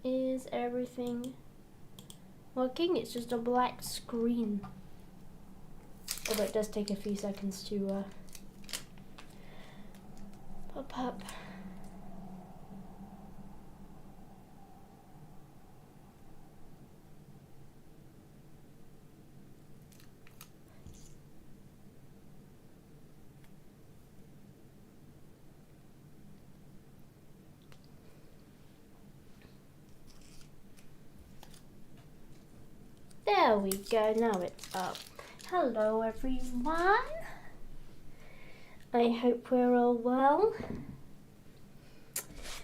Is everything working? It's just a black screen. Although it does take a few seconds to pop up. There we go, now it's up. Hello everyone. I hope we're all well.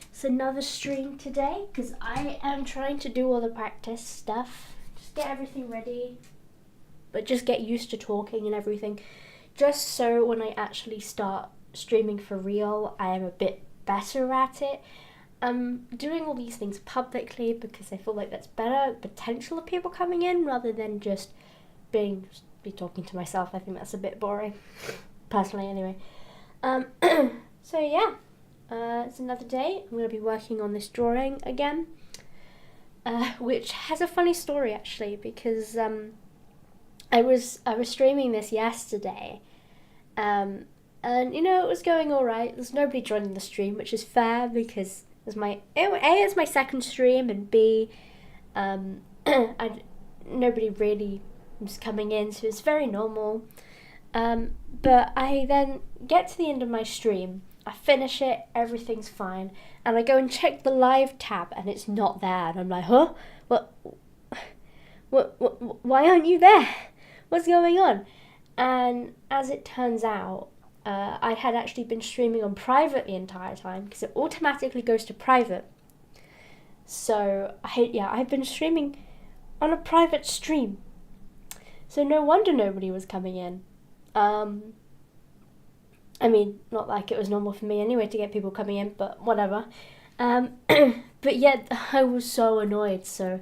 It's another stream today because I am trying to do all the practice stuff. Just get everything ready. But just get used to talking and everything. Just so when I actually start streaming for real, I am a bit better at it. I'm doing all these things publicly because I feel like that's better potential of people coming in rather than just be talking to myself. I think that's a bit boring, personally anyway. So yeah, it's another day. I'm going to be working on this drawing again, which has a funny story actually because I was streaming this yesterday, and you know it was going all right. There's nobody joining the stream, which is fair because it's it's my second stream, and B, nobody really was coming in, so it's very normal. But I then get to the end of my stream, I finish it, everything's fine, and I go and check the live tab, and it's not there, and I'm like, huh? What? Why aren't you there? What's going on? And as it turns out, I had actually been streaming on private the entire time because it automatically goes to private. So I've been streaming on a private stream. So no wonder nobody was coming in. I mean, not like it was normal for me anyway to get people coming in, but whatever. But yet I was so annoyed, so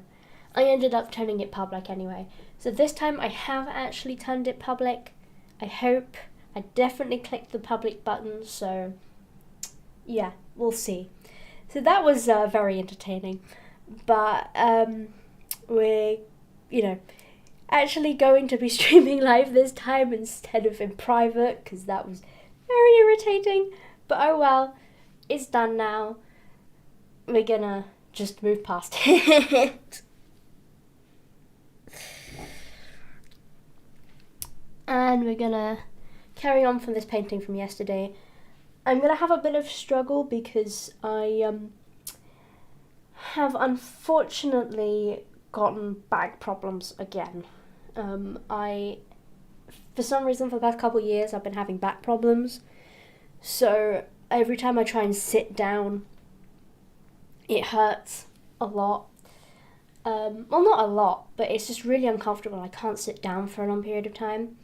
I ended up turning it public anyway. So this time I have actually turned it public. I hope. I definitely clicked the public button, so yeah, we'll see. So that was very entertaining, but we're, actually going to be streaming live this time instead of in private, because that was very irritating, but oh well, it's done now. We're gonna just move past it. And we're gonna carry on from this painting from yesterday. I'm going to have a bit of struggle because I have unfortunately gotten back problems again. For some reason, for the past couple of years, I've been having back problems. So every time I try and sit down, it hurts a lot. Well, not a lot, but it's just really uncomfortable. I can't sit down for a long period of time.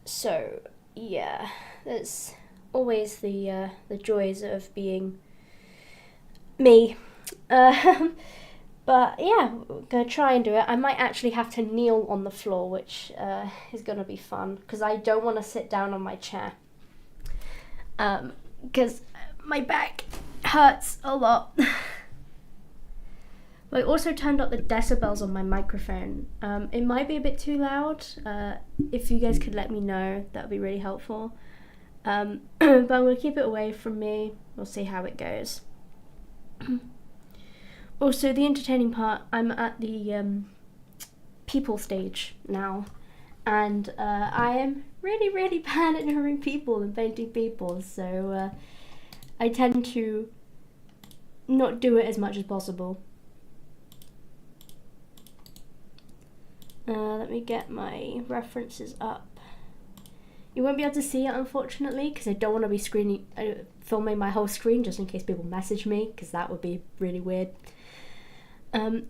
So yeah, that's always the joys of being me. But yeah, we're gonna try and do it. I might actually have to kneel on the floor, which is gonna be fun because I don't want to sit down on my chair. Because my back hurts a lot. I also turned up the decibels on my microphone. It might be a bit too loud. If you guys could let me know, that would be really helpful. But I'm going to keep it away from me. We'll see how it goes. Also, the entertaining part, I'm at the people stage now. And I am really, really bad at drawing people and painting people. So I tend to not do it as much as possible. Let me get my references up. You won't be able to see it, unfortunately, because I don't want to be filming my whole screen just in case people message me, because that would be really weird. Pardon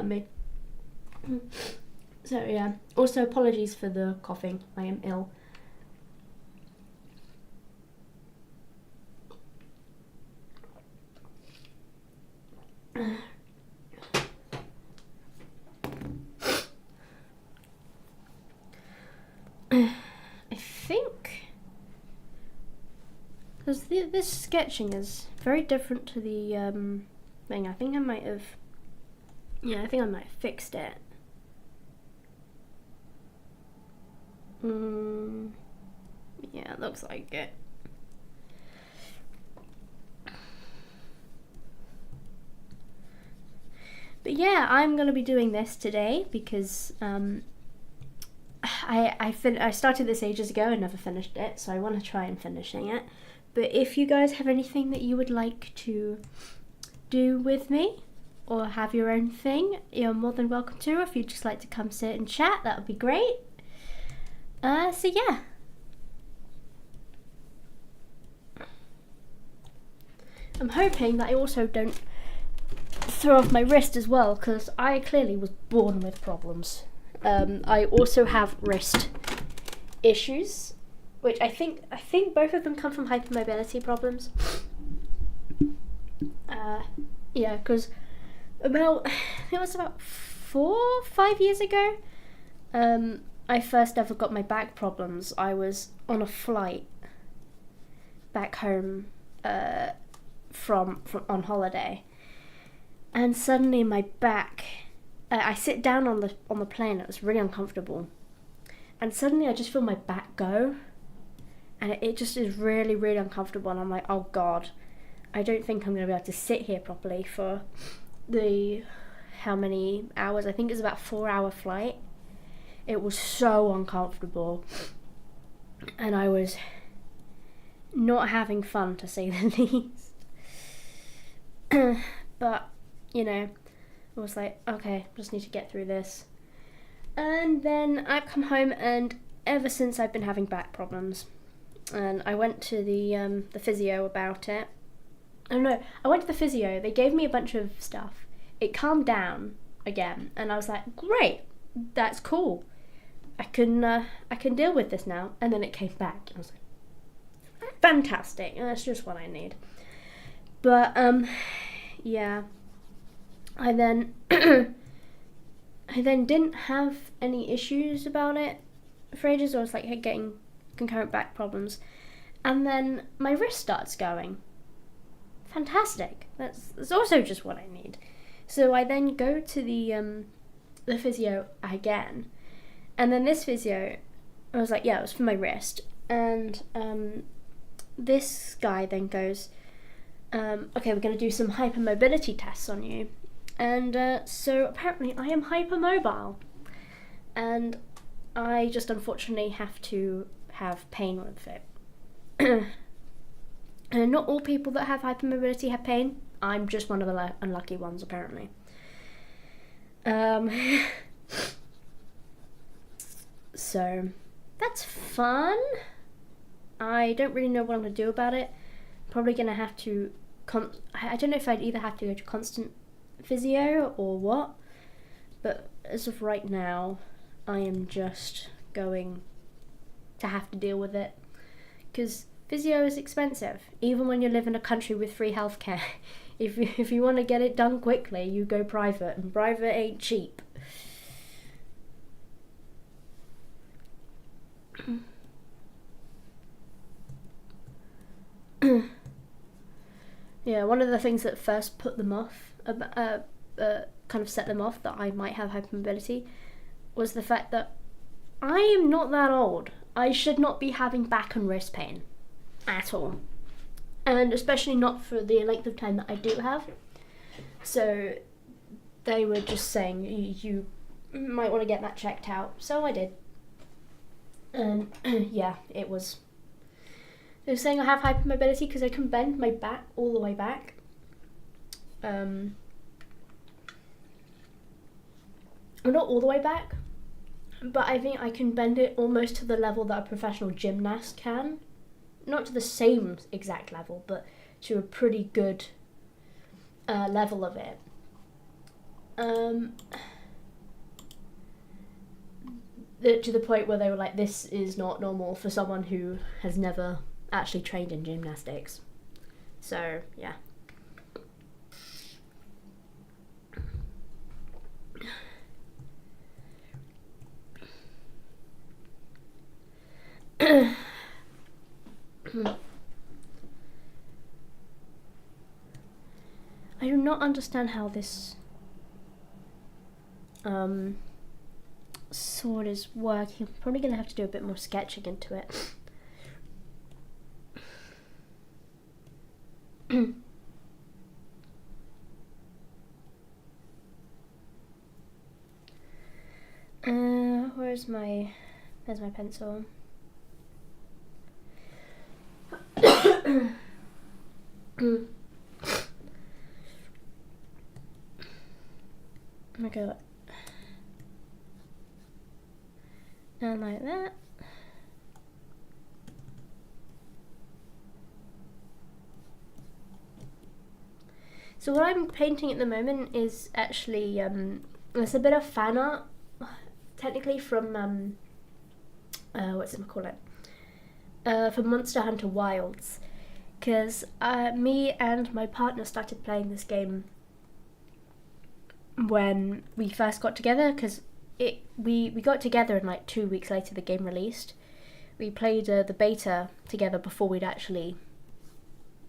me. So yeah, also apologies for the coughing, I am ill. I think because this sketching is very different to the thing. I think I might have, yeah, I think I might have fixed it. Yeah, it looks like it. But yeah, I'm gonna be doing this today because I started this ages ago and never finished it, so I want to try and finishing it. But if you guys have anything that you would like to do with me or have your own thing, you're more than welcome to. If you'd just like to come sit and chat, that would be great. So yeah. I'm hoping that I also don't throw off my wrist as well, because I clearly was born with problems. I also have wrist issues, which I think both of them come from hypermobility problems. Yeah, because it was about 4 or 5 years ago, I first ever got my back problems. I was on a flight back home from on holiday, and suddenly my back, I sit down on the plane. It was really uncomfortable, and suddenly I just feel my back go, and it just is really, really uncomfortable. And I'm like, oh god, I don't think I'm gonna be able to sit here properly for how many hours? I think it's about 4-hour flight. It was so uncomfortable, and I was not having fun, to say the least. But I was like, okay, just need to get through this. And then I've come home, and ever since I've been having back problems. And I went to the physio about it. Oh no, I went to the physio. They gave me a bunch of stuff. It calmed down again, and I was like, great, that's cool. I can deal with this now. And then it came back, and I was like, fantastic. That's just what I need. But yeah. I then didn't have any issues about it for ages. I was like getting concurrent back problems, and then my wrist starts going. Fantastic. That's also just what I need. So I then go to the physio again, and then this physio, I was like, yeah, it was for my wrist, and this guy then goes, okay, we're going to do some hypermobility tests on you. And so apparently I am hypermobile, and I just unfortunately have to have pain with it. And not all people that have hypermobility have pain. I'm just one of the unlucky ones, apparently. So that's fun. I don't really know what I'm going to do about it. Probably going to have to I don't know if I'd either have to go to constant physio or what, but as of right now, I am just going to have to deal with it, because physio is expensive, even when you live in a country with free healthcare. If you want to get it done quickly, you go private, and private ain't cheap. Yeah, one of the things that first put them off, kind of set them off that I might have hypermobility, was the fact that I am not that old. I should not be having back and wrist pain at all, and especially not for the length of time that I do have. So they were just saying, you might want to get that checked out. So I did, and yeah, it was. They were saying I have hypermobility because I can bend my back all the way back. Well, not all the way back, but I think I can bend it almost to the level that a professional gymnast can. Not to the same exact level, but to a pretty good level of it. To the point where they were like, this is not normal for someone who has never actually trained in gymnastics. So yeah. I do not understand how this sword is working. I'm probably gonna have to do a bit more sketching into it. Where's my pencil? Okay, and like that. So what I'm painting at the moment is actually it's a bit of fan art, technically from what's it called it? For Monster Hunter Wilds, because me and my partner started playing this game when we first got together, because we got together and like 2 weeks later the game released. We played the beta together before we'd actually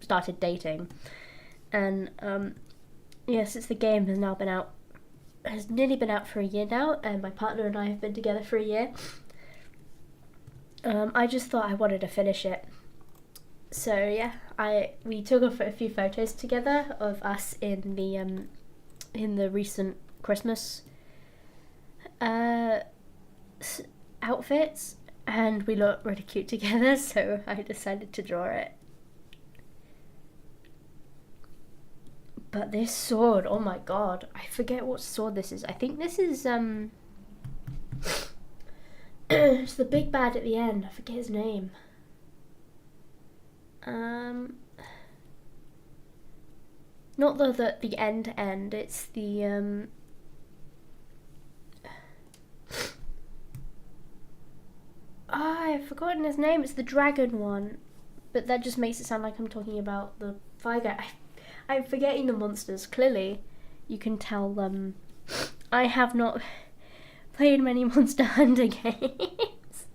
started dating, and since the game has now been out, has nearly been out for a year now, and my partner and I have been together for a year. I just thought I wanted to finish it. So yeah, we took a few photos together of us in the recent Christmas outfits, and we look really cute together, so I decided to draw it. But this sword, oh my god, I forget what sword this is. I think this is it's the big bad at the end. I forget his name. Not the end. It's the I've forgotten his name. It's the dragon one, but that just makes it sound like I'm talking about the fire guy. I'm forgetting the monsters. Clearly, you can tell. I have not played many Monster Hunter games.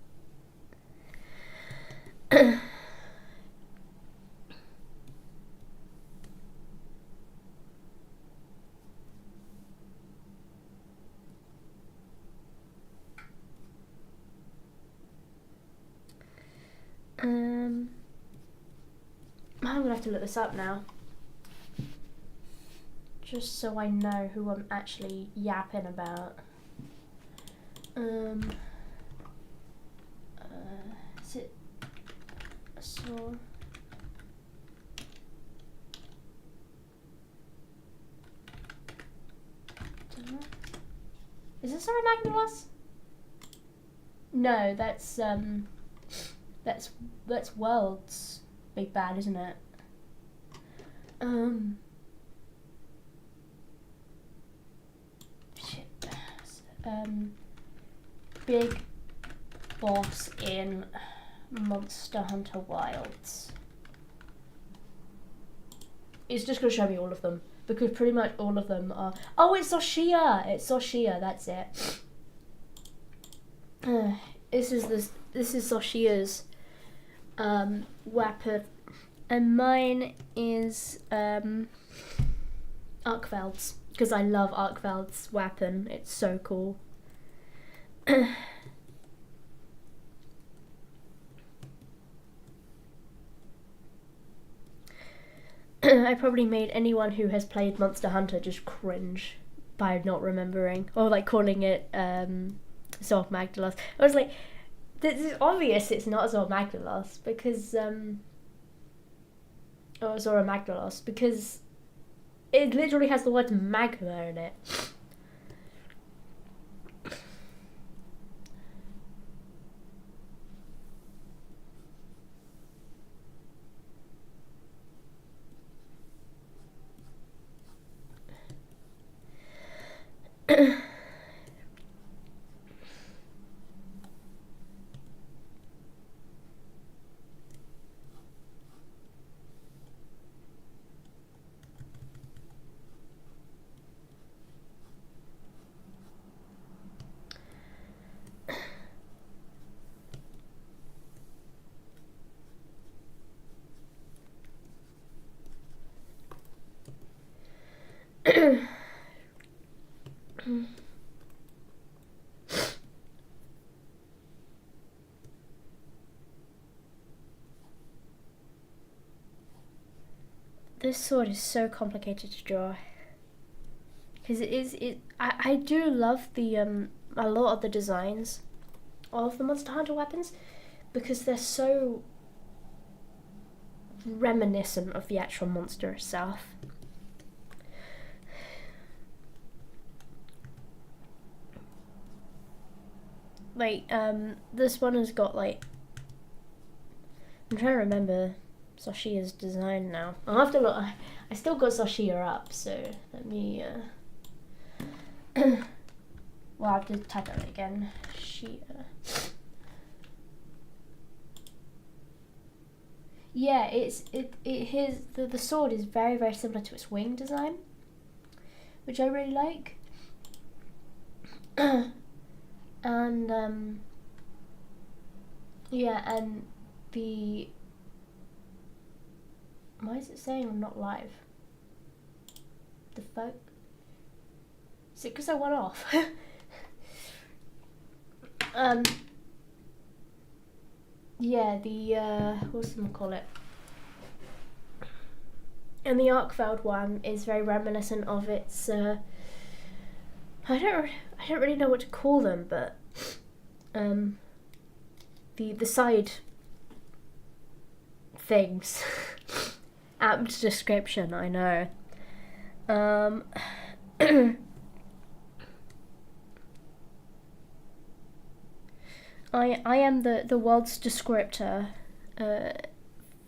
I'm gonna have to look this up now, just so I know who I'm actually yapping about. Is it so? Is this Sora Magdalos? No, that's World's big bad, isn't it? Shit. Big boss in Monster Hunter Wilds. It's just gonna show me all of them, because pretty much all of them are. Oh, it's Zoshia! It's Zoshia. That's it. This is Zoshia's weapon, and mine is Arkveld's, because I love Arkveld's weapon. It's so cool. I probably made anyone who has played Monster Hunter just cringe by not remembering, or like calling it Zor Magdalos. I was like, this is obvious it's not Zor Magdalos, because or Zora Magdalos, because it literally has the word magma in it. This sword is so complicated to draw. Because I do love the a lot of the designs of the Monster Hunter weapons, because they're so reminiscent of the actual monster itself. Like, this one has got, like, I'm trying to remember Sashiya's design now. I'll have to look. I still got Sashiya up, so let me, well, I have to type that again. Shia. Yeah, the sword is very, very similar to its wing design, which I really like. And yeah, and the, why is it saying I'm not live? The fuck? Is it because I went off? Yeah, the what's them call it? And the Arkveld one is very reminiscent of its I don't really know what to call them, but the side things. Apt description, I know. I am the world's descriptor.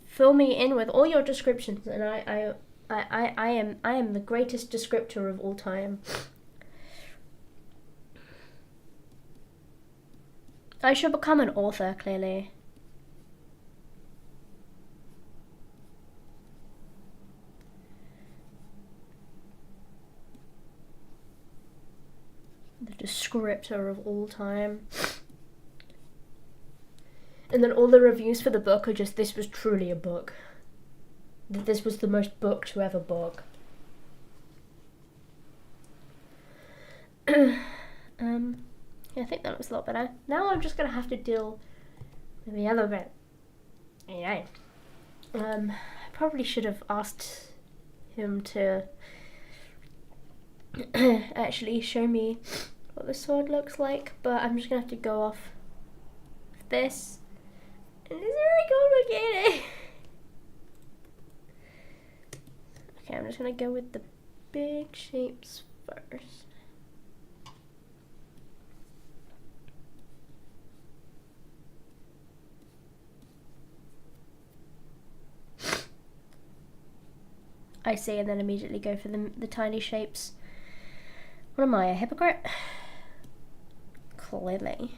Fill me in with all your descriptions, and I am the greatest descriptor of all time. I should become an author, clearly. The descriptor of all time. And then all the reviews for the book are just, this was truly a book. This was the most book to ever book. Yeah, I think that was a lot better. Now I'm just going to have to deal with the other bit. Yeah. I probably should have asked him to actually show me what the sword looks like, but I'm just going to have to go off this. And it's very complicated. Okay, I'm just gonna go with the big shapes first. I see, and then immediately go for the tiny shapes. What am I, a hypocrite? Clearly.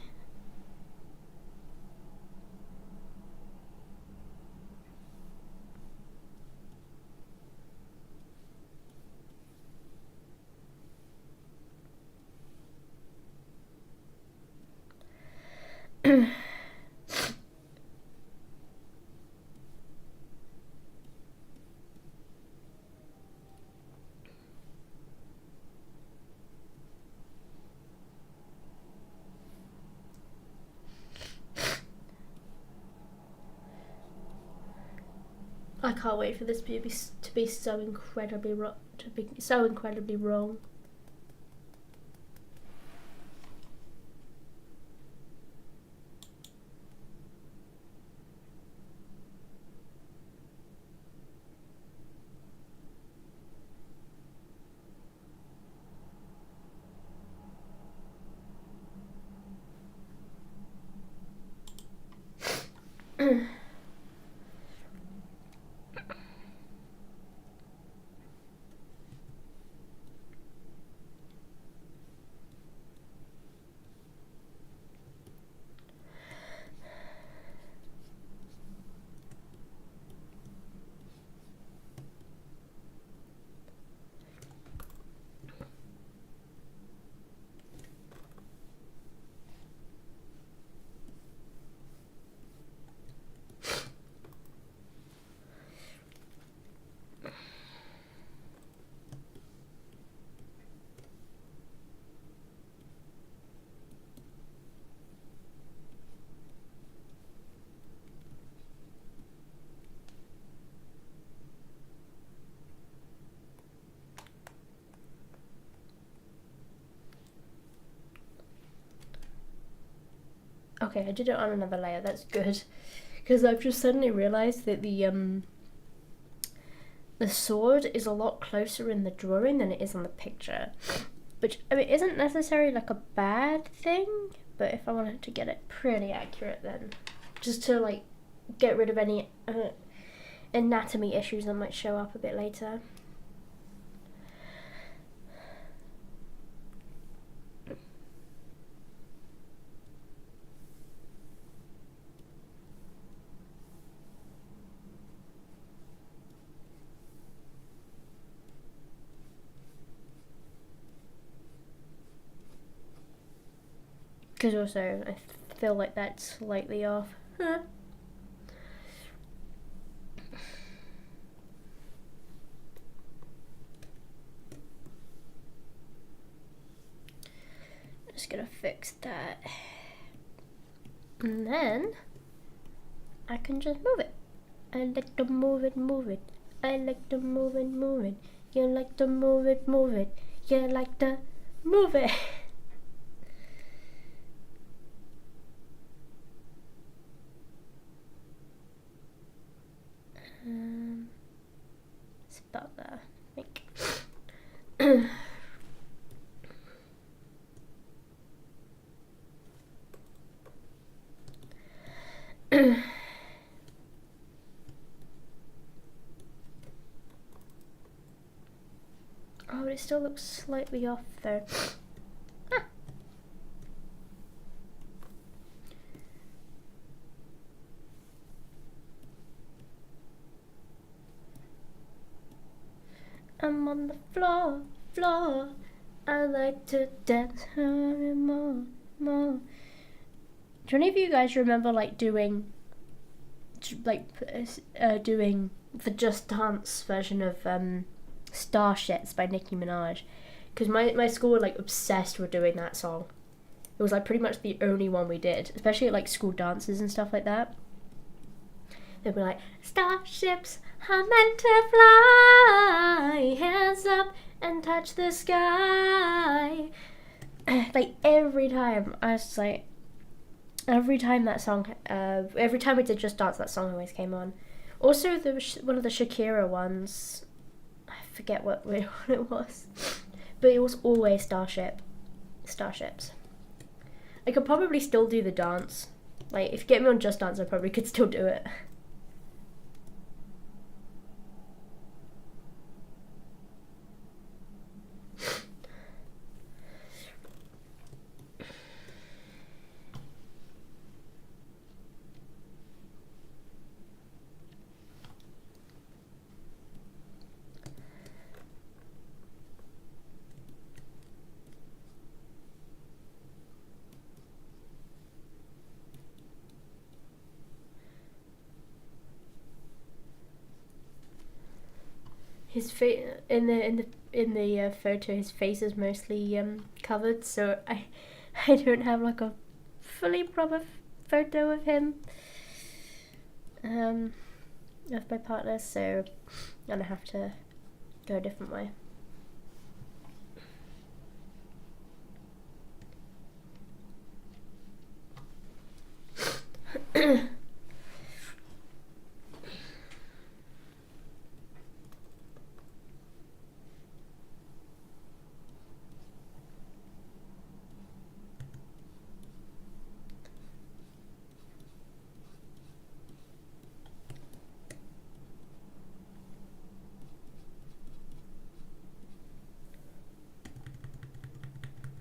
I can't wait for this to be so incredibly wrong. Okay, I did it on another layer. That's good. Because I've just suddenly realised that the sword is a lot closer in the drawing than it is on the picture. Which, I mean, isn't necessarily like a bad thing, but if I wanted to get it pretty accurate, then just to like get rid of any anatomy issues that might show up a bit later. Because also, I feel like that's slightly off. Huh. Just gonna fix that. And then, I can just move it. I like to move it, move it. I like to move it, move it. You like to move it, move it. You like to move it. It's about there, I think. Oh, but it still looks slightly off though. Ah. I'm on the floor, floor. I like to dance more, more. Do any of you guys remember like doing doing the Just Dance version of Starships by Nicki Minaj? Because my school were like obsessed with doing that song. It was like pretty much the only one we did, especially at like school dances and stuff like that. They'd be like, starships are meant to fly, hands up and touch the sky. Like every time I was like, every time that song, every time we did Just Dance, that song always came on. Also, there was one of the Shakira ones. I forget what it was, but it was always Starships. I could probably still do the dance. Like, if you get me on Just Dance, I probably could still do it. His face in the photo, his face is mostly covered, so I don't have like a fully proper photo of him, of my partner, so I'm gonna have to go a different way.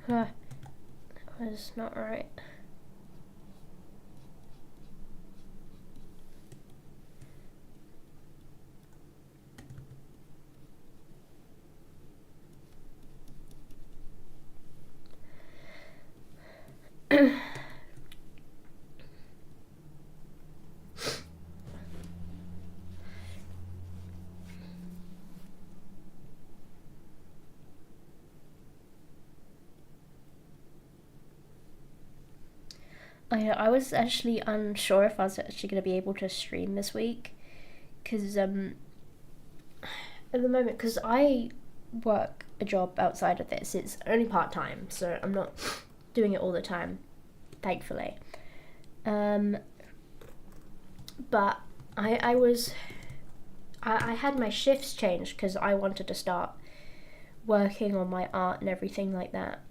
That was not right. I was actually unsure if I was actually going to be able to stream this week, because at the moment, because I work a job outside of this, it's only part-time, so I'm not doing it all the time, thankfully. But I had my shifts changed because I wanted to start working on my art and everything like that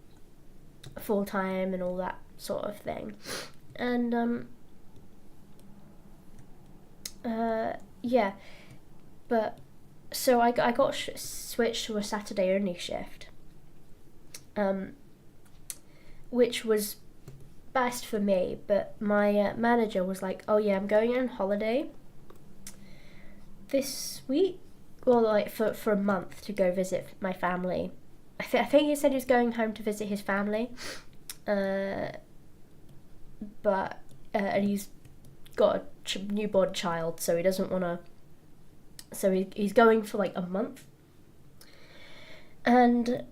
full time and all that sort of thing. And yeah, but so I got switched to a Saturday only shift, which was best for me, but my manager was like, oh yeah, I'm going on holiday this week, well, like for a month to go visit my family. I think he said he was going home to visit his family, but and he's got a newborn child, so he doesn't want to, so he's going for like a month. And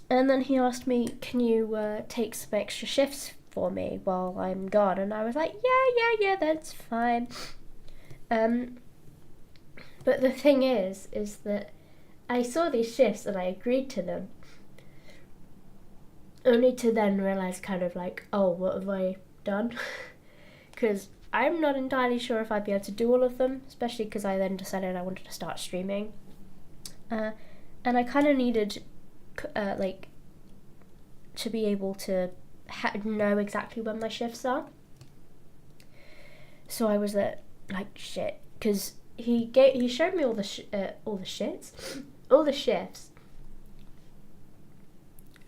then he asked me, can you take some extra shifts for me while I'm gone? And I was like, yeah, that's fine. But the thing is that I saw these shifts and I agreed to them, only to then realise kind of like, oh, what have I done? Because I'm not entirely sure if I'd be able to do all of them, especially because I then decided I wanted to start streaming. And I kind of needed like to be able to know exactly when my shifts are. So I was like shit, because he showed me all the shifts,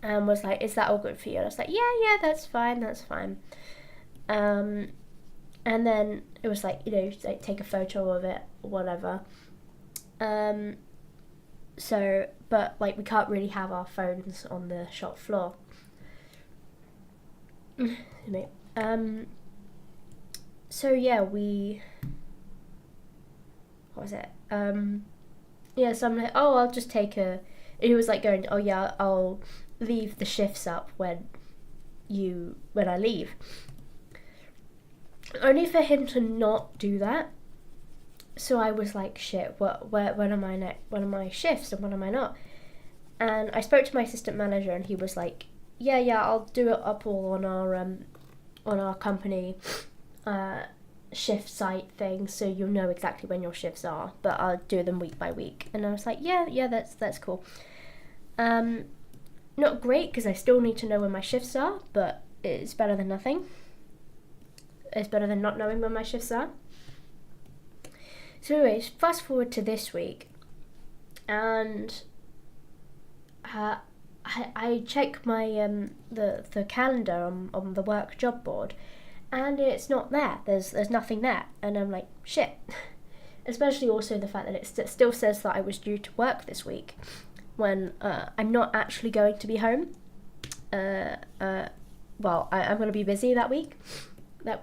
and was like, is that all good for you? And I was like, yeah, that's fine. And then it was like, like take a photo of it or whatever. So, but like we can't really have our phones on the shop floor. So yeah, what was it? Yeah, so I'm like, oh, I'll just take he was like going, oh yeah, I'll leave the shifts up when I leave. Only for him to not do that. So I was like, shit, when am I shifts and when am I not? And I spoke to my assistant manager and he was like, yeah, I'll do it up all on our company shift site thing, so you'll know exactly when your shifts are, but I'll do them week by week. And I was like, yeah, that's cool. Not great, because I still need to know when my shifts are, but it's better than nothing. It's better than not knowing when my shifts are. So anyways, fast forward to this week, and I check my the calendar on the work job board, and it's not there. There's nothing there, and I'm like, shit. Especially also the fact that it still says that I was due to work this week, when I'm not actually going to be home. Well, I'm going to be busy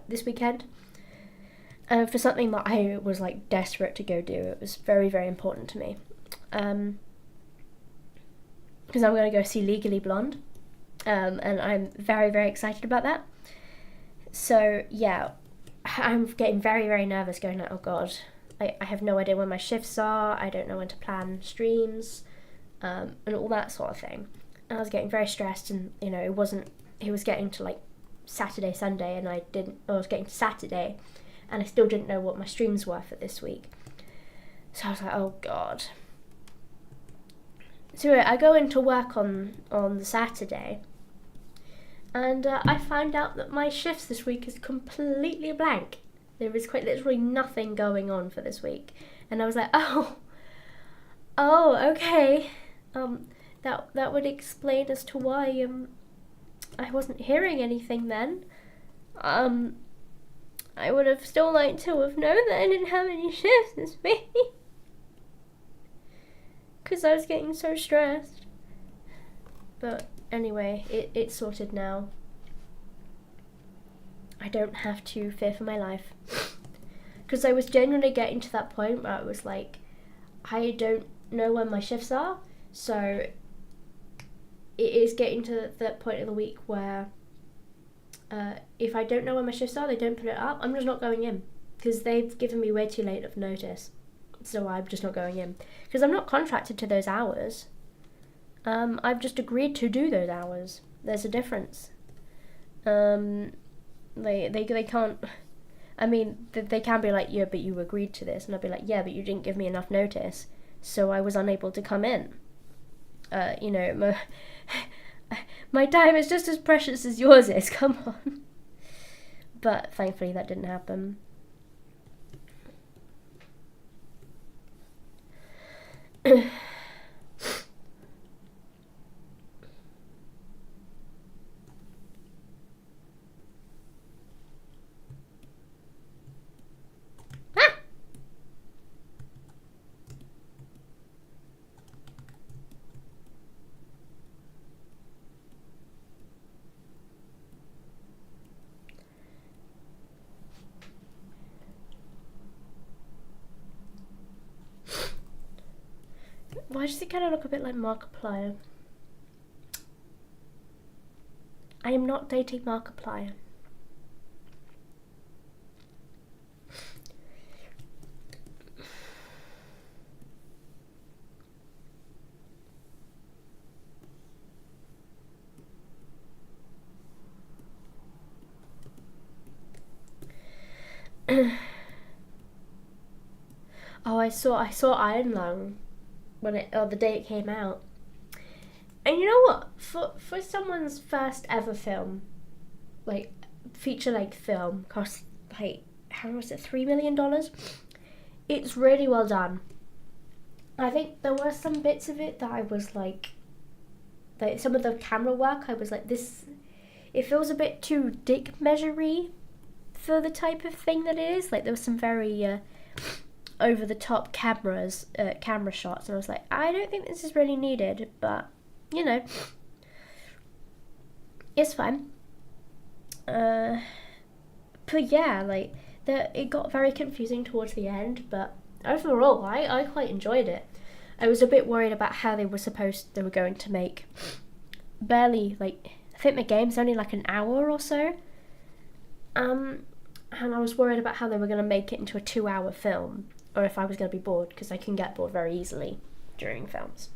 this weekend. For something that I was like desperate to go do. It was very, very important to me. Because I'm going to go see Legally Blonde. And I'm very, very excited about that. So yeah, I'm getting very, very nervous going like, oh god, I have no idea when my shifts are, I don't know when to plan streams, and all that sort of thing. And I was getting very stressed, and it was getting to like Saturday, Sunday, and I was getting to Saturday, and I still didn't know what my streams were for this week. So I was like, oh god. So I go into work on the Saturday, and I find out that my shifts this week is completely blank. There is quite literally nothing going on for this week. And I was like, oh, okay. That would explain as to why I wasn't hearing anything then. I would have still liked to have known that I didn't have any shifts this week. Because I was getting so stressed. But anyway, it's sorted now. I don't have to fear for my life. Because I was genuinely getting to that point where I was like, I don't know when my shifts are, so it is getting to that point of the week where if I don't know when my shifts are, they don't put it up, I'm just not going in. Because they've given me way too late of notice. So I'm just not going in. Because I'm not contracted to those hours. I've just agreed to do those hours. There's a difference. They can't. I mean, they can be like, yeah, but you agreed to this, and I'd be like, yeah, but you didn't give me enough notice, so I was unable to come in. My time is just as precious as yours is. Come on. But thankfully that didn't happen. Why does it kind of look a bit like Markiplier? I am not dating Markiplier. Oh, I saw Iron Lung the day it came out. And you know what? For someone's first ever film, like feature length film, cost like how much was it? $3 million. It's really well done. I think there were some bits of it that I was like some of the camera work. I was like, this. It feels a bit too dick measure-y for the type of thing that it is. Like there was some very over the top camera shots, and I was like, I don't think this is really needed, but you know, it's fine. But yeah, like it got very confusing towards the end, but overall I quite enjoyed it. I was a bit worried about how they were going to make barely, like, I think the game's only like an hour or so, and I was worried about how they were going to make it into a 2-hour film, or if I was going to be bored, because I can get bored very easily during films,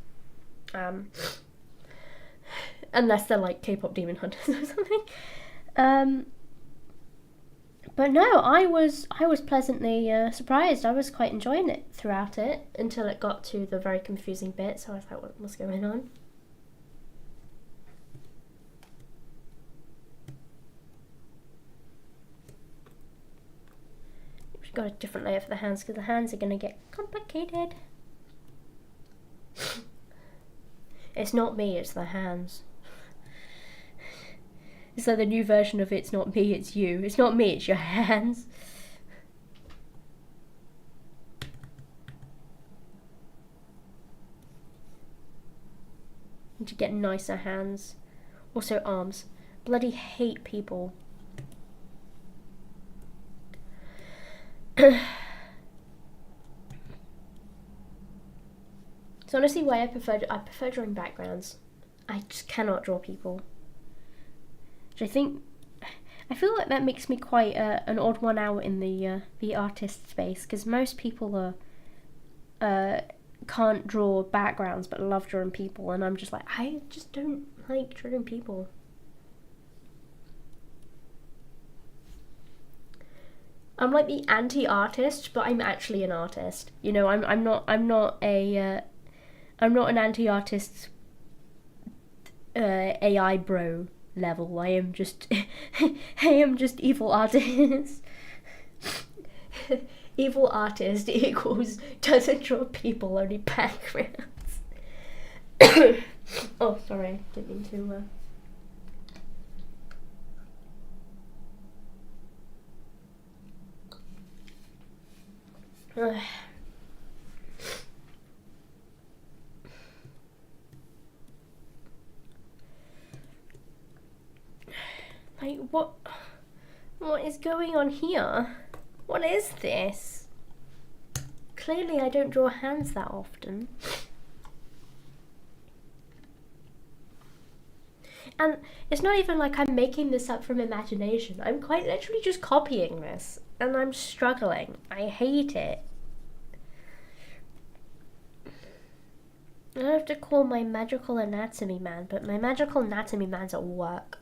unless they're like K-pop Demon Hunters or something. But no, I was pleasantly surprised. I was quite enjoying it throughout it until it got to the very confusing bit. So I was like, what's going on? We've got a different layer for the hands because the hands are going to get complicated. It's not me, it's the hands. It's like the new version of It's Not Me, It's You. It's not me, it's your hands. Need to get nicer hands. Also arms. Bloody hate people. So honestly, why I prefer drawing backgrounds. I just cannot draw people. Which I feel like that makes me quite an odd one out in the artist space, because most people can't draw backgrounds but love drawing people, and I'm just like, I just don't like drawing people. I'm like the anti-artist, but I'm actually an artist. You know, I'm not an anti-artist AI bro level. I am just evil artist. Evil artist equals doesn't draw people, only backgrounds. Oh, sorry, didn't mean to. Like, what is going on here? What is this? Clearly I don't draw hands that often. And it's not even like I'm making this up from imagination. I'm quite literally just copying this, and I'm struggling. I hate it. I have to call my magical anatomy man, but my magical anatomy man's at work.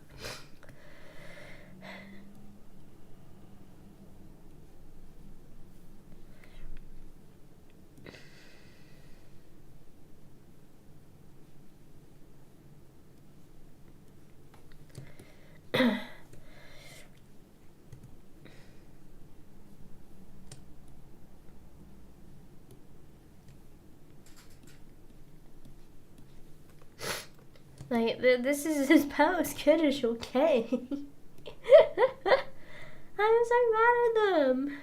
Like, this is about as good as you'll get. I'm so mad at them.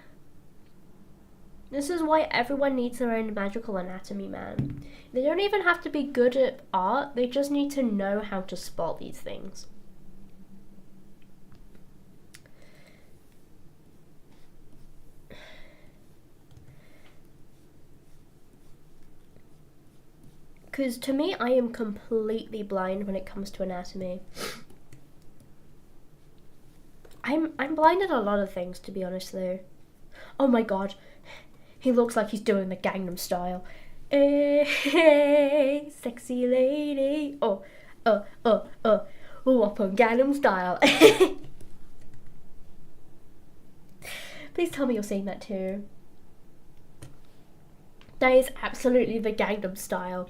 This is why everyone needs their own magical anatomy man. They don't even have to be good at art, they just need to know how to spot these things. Because to me, I am completely blind when it comes to anatomy. I'm blind at a lot of things, to be honest, though. Oh my god. He looks like he's doing the Gangnam Style. Hey, sexy lady. Oh, up on Gangnam Style. Please tell me you're saying that too. That is absolutely the Gangnam Style.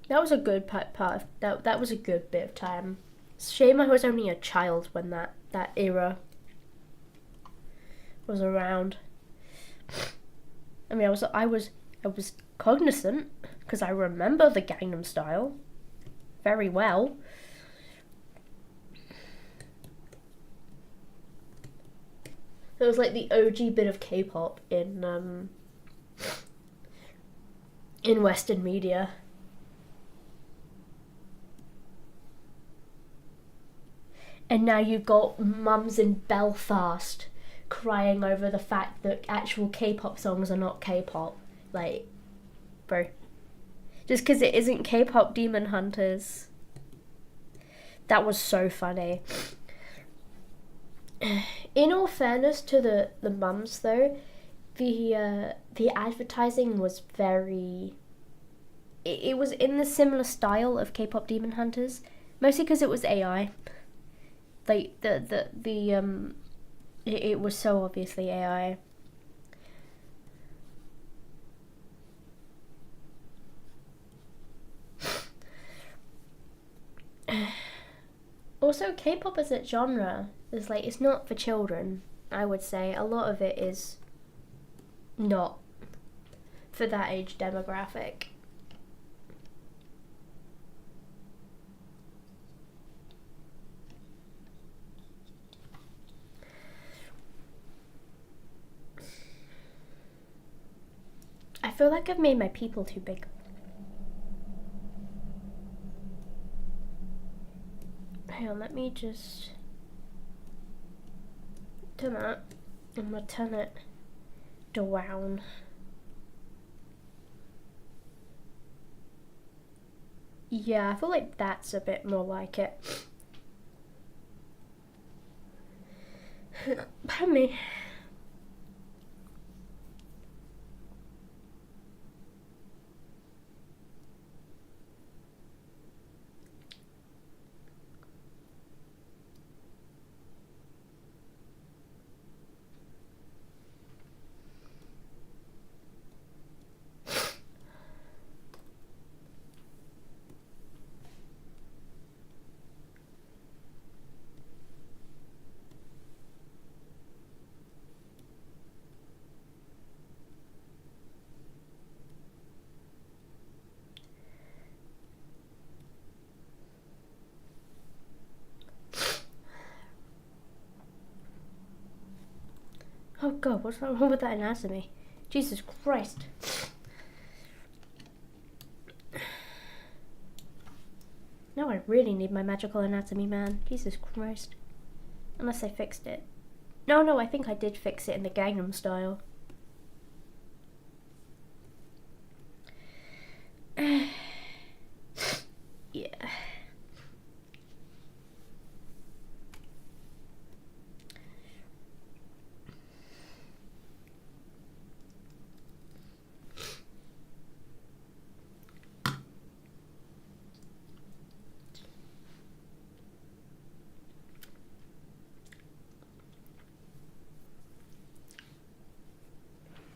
That was a good part of that was a good bit of time. Shame I was only a child when that era was around. I mean, I was cognizant because I remember the Gangnam Style very well. It was like the OG bit of K-pop in Western media. And now you've got mums in Belfast crying over the fact that actual K-pop songs are not K-pop. Like, bro. Just because it isn't K-pop Demon Hunters. That was so funny. In all fairness to the mums, though, the advertising was very... It was in the similar style of K-pop Demon Hunters. Mostly because it was AI. Like, it was so obviously AI. Also, K-pop as a genre is like, it's not for children, I would say. A lot of it is not for that age demographic. I feel like I've made my pupil too big. Hang on, let me just turn that. I'm gonna turn it down. Yeah, I feel like that's a bit more like it. Pardon me. Oh god, what's wrong with that anatomy? Jesus Christ. Now I really need my magical anatomy man. Jesus Christ. Unless I fixed it. No, I think I did fix it in the Gangnam Style. Yeah.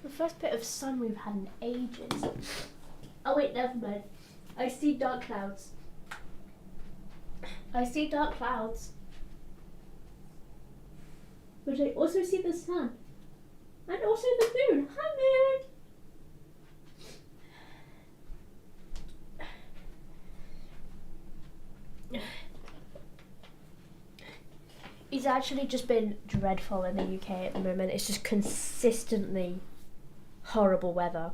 The first bit of sun we've had in ages. Oh wait, never mind. I see dark clouds. I see dark clouds. but I also see the sun. And also the moon. Hi, moon! It's actually just been dreadful in the UK at the moment. It's just consistently horrible weather.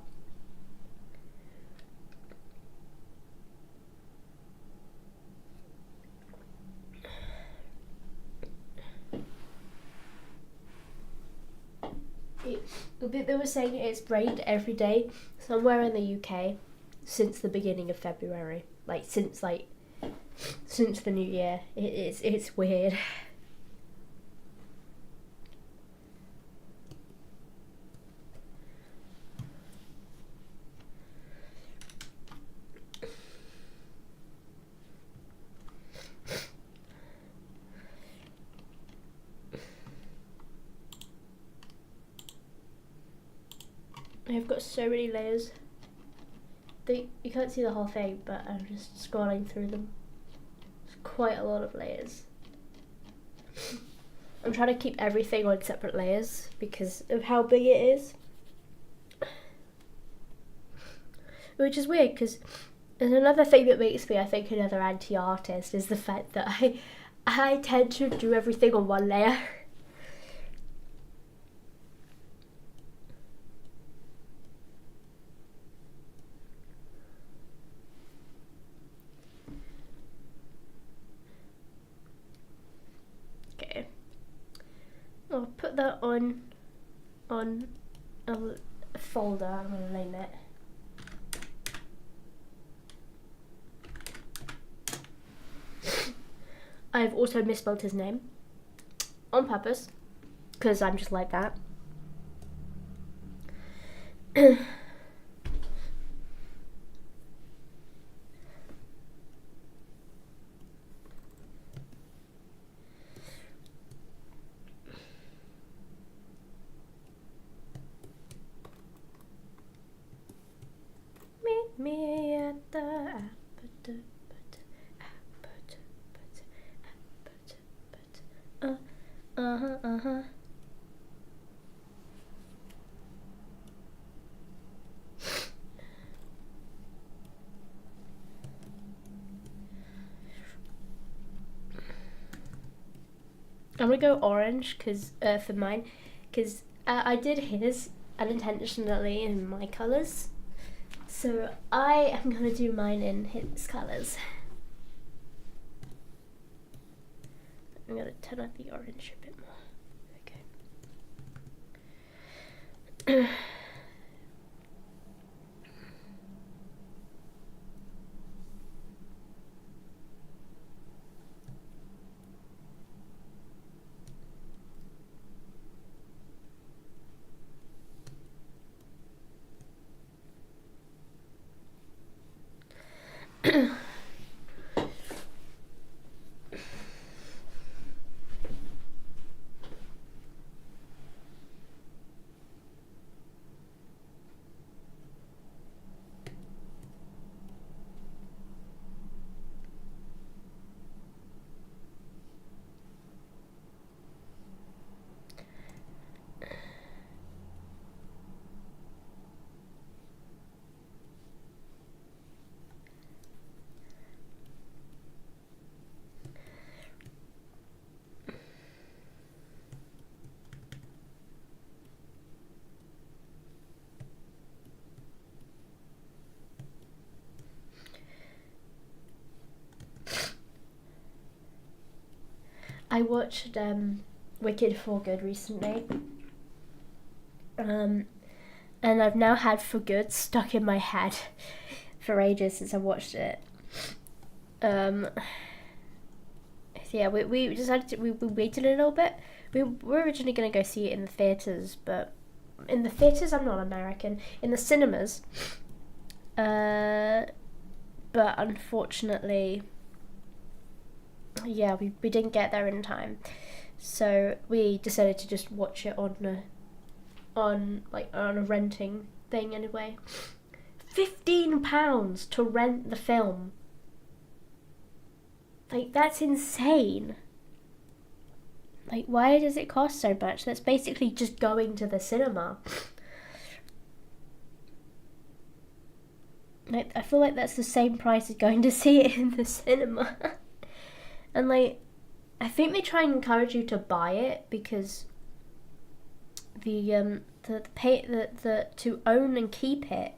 They were saying it's rained every day somewhere in the UK since the beginning of February. Since the new year. It's weird. I've got so many layers. You can't see the whole thing, but I'm just scrolling through them. It's quite a lot of layers. I'm trying to keep everything on separate layers because of how big it is. Which is weird because there's another thing that makes me, I think, another anti-artist is the fact that I tend to do everything on one layer. Okay. I'll put that on a folder. I'm going to name it. I've also misspelled his name on purpose because I'm just like that. Meet me at the I'm gonna go orange for mine, because I did his unintentionally in my colours, so I am gonna do mine in his colours. I'm gonna turn up the orange a bit more. Okay. I watched Wicked for Good recently, and I've now had For Good stuck in my head for ages since I watched it. Yeah, we decided we waited a little bit. We were originally going to go see it in the theatres, but in the theatres, I'm not American. In the cinemas, but unfortunately, yeah, we didn't get there in time, so we decided to just watch it on a renting thing anyway. £15 to rent the film. Like, that's insane. Like, why does it cost so much? That's basically just going to the cinema. Like, I feel like that's the same price as going to see it in the cinema. And like, I think they try and encourage you to buy it because the to own and keep it,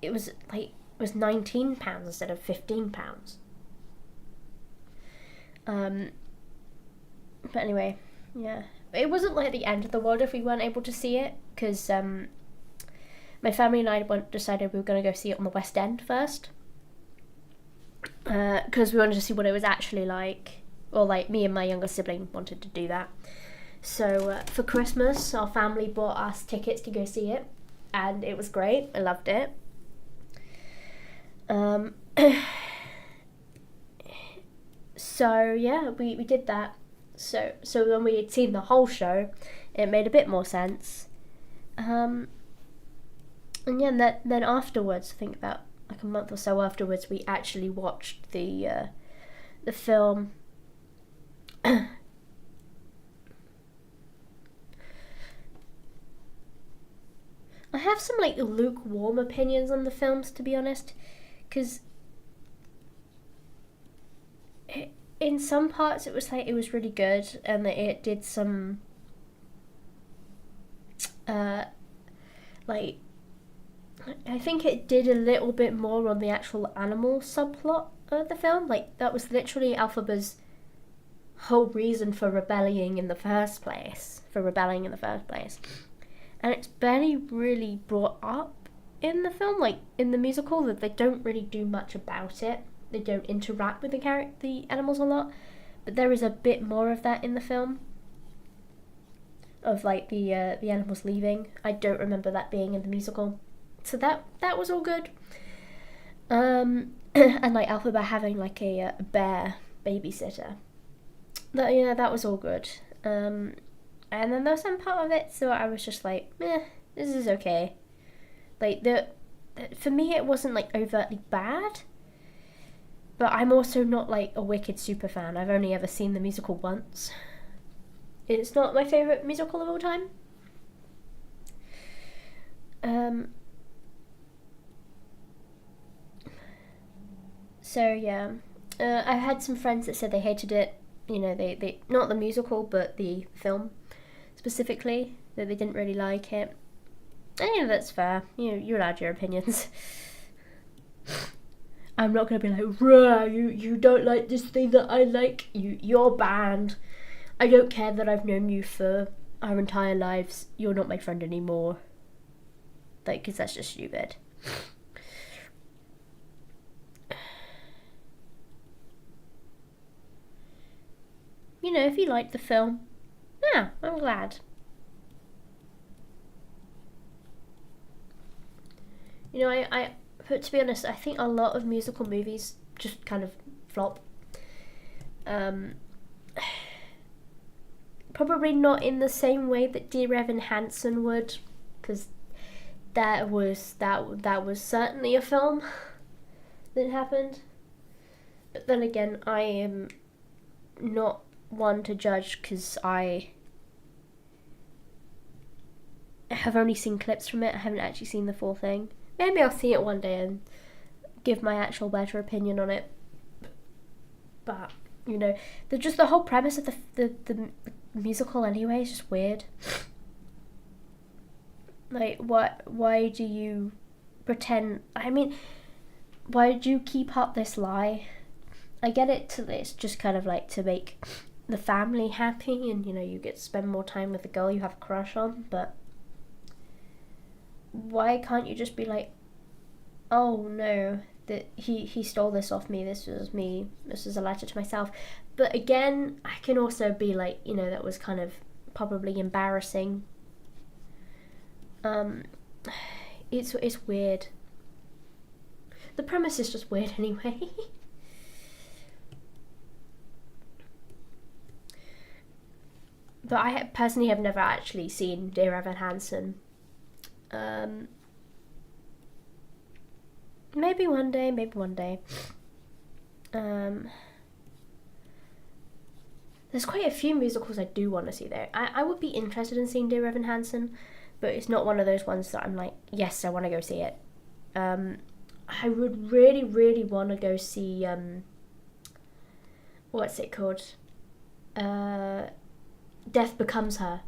it was £19 instead of £15. But anyway, yeah, it wasn't like the end of the world if we weren't able to see it, because my family and I decided we were going to go see it on the West End first, because we wanted to see what it was actually like. Or like, me and my younger sibling wanted to do that. So for Christmas, our family bought us tickets to go see it, and it was great. I loved it. So yeah, we did that. So when we had seen the whole show, it made a bit more sense. And yeah, then afterwards, I think about like a month or so afterwards, we actually watched the film. I have some like lukewarm opinions on the films, to be honest, because in some parts it was really good, and that it did some like, I think it did a little bit more on the actual animal subplot of the film. Like, that was literally Elphaba's whole reason for rebelling in the first place. And it's barely really brought up in the film, like in the musical, that they don't really do much about it. They don't interact with the animals a lot, but there is a bit more of that in the film, of like the animals leaving. I don't remember that being in the musical, so that was all good. And like Elphaba having like a bear babysitter, that was all good. And then there was some part of it, so I was just like, this is okay. Like, for me, it wasn't like overtly bad, but I'm also not like a Wicked super fan. I've only ever seen the musical once. It's not my favourite musical of all time. So yeah, I had some friends that said they hated it. You know, they not the musical, but the film specifically, that they didn't really like it. And you know, that's fair. You're allowed your opinions. I'm not gonna be like, "Rah, you don't like this thing that I like. You're banned. I don't care that I've known you for our entire lives. You're not my friend anymore." Like, because that's just stupid. You know, if you liked the film, yeah, I'm glad. You know, but to be honest, I think a lot of musical movies just kind of flop. Probably not in the same way that Dear Evan Hansen would, because that was certainly a film that happened. But then again, I am not one to judge, because I have only seen clips from it. I haven't actually seen the full thing. Maybe I'll see it one day and give my actual better opinion on it. But you know, the whole premise of the musical anyway is just weird. Like, why do you pretend? I mean, why do you keep up this lie? I get it, it's just kind of like to make the family happy, and you know, you get to spend more time with the girl you have a crush on, but why can't you just be like, oh no, that he stole this off me, this was a letter to myself. But again, I can also be like, you know, that was kind of probably embarrassing. It's weird. The premise is just weird anyway. But I personally have never actually seen Dear Evan Hansen. Maybe one day. there's quite a few musicals I do want to see though. I would be interested in seeing Dear Evan Hansen, but it's not one of those ones that I'm like, yes, I want to go see it. I would really, really want to go see, what's it called? Death Becomes Her.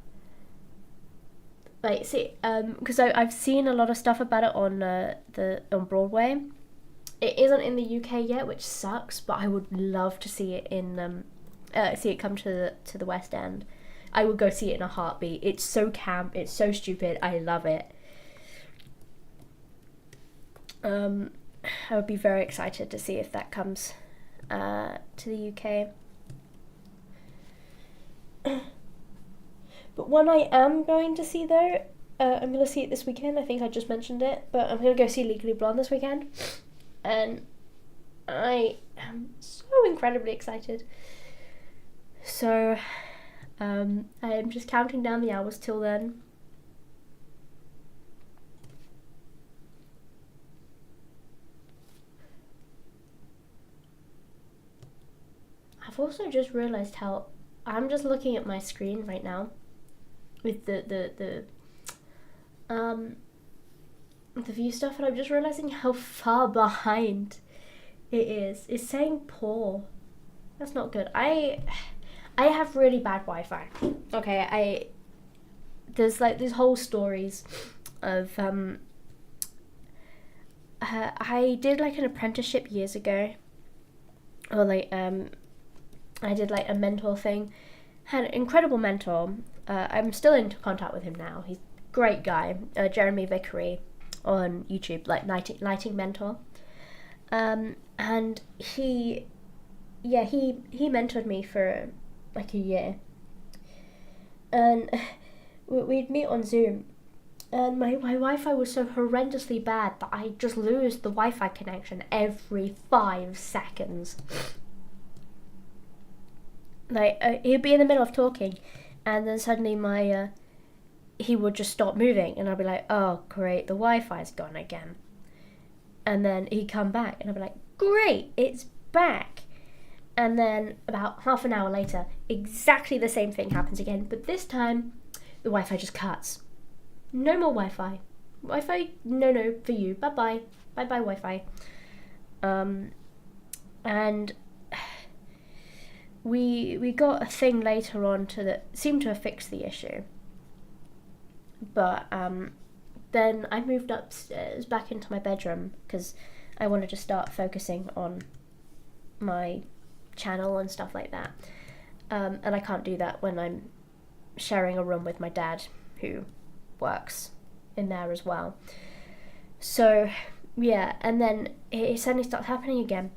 Like, see, because I've seen a lot of stuff about it on on Broadway. It isn't in the UK yet, which sucks, but I would love to see it see it come to the West End. I would go see it in a heartbeat. It's so camp, it's so stupid. I love it. I would be very excited to see if that comes to the UK. But one I am going to see though, I'm going to see it this weekend. I think I just mentioned it, but I'm going to go see Legally Blonde this weekend, and I am so incredibly excited. So I am just counting down the hours till then. I've also just realised how I'm just looking at my screen right now with the view stuff, and I'm just realising how far behind it is. It's saying poor. That's not good. I have really bad Wi-Fi. Okay, there's like these whole stories of I did like an apprenticeship years ago, or like I did like a mentor thing. Had an incredible mentor. I'm still in contact with him now. He's a great guy. Jeremy Vickery on YouTube, like Lighting Mentor. And he mentored me for like a year. And we'd meet on Zoom. And my Wi-Fi was so horrendously bad that I just lose the Wi-Fi connection every 5 seconds. Like, he'd be in the middle of talking, and then suddenly he would just stop moving, and I'd be like, oh, great, the Wi-Fi's gone again. And then he'd come back, and I'd be like, great, it's back. And then about half an hour later, exactly the same thing happens again, but this time, the Wi-Fi just cuts. No more Wi-Fi. Wi-Fi, no, for you. Bye-bye. Bye-bye, Wi-Fi. And we got a thing later on that seemed to have fixed the issue. But then I moved upstairs back into my bedroom because I wanted to start focusing on my channel and stuff like that. And I can't do that when I'm sharing a room with my dad, who works in there as well. So yeah, and then it suddenly starts happening again.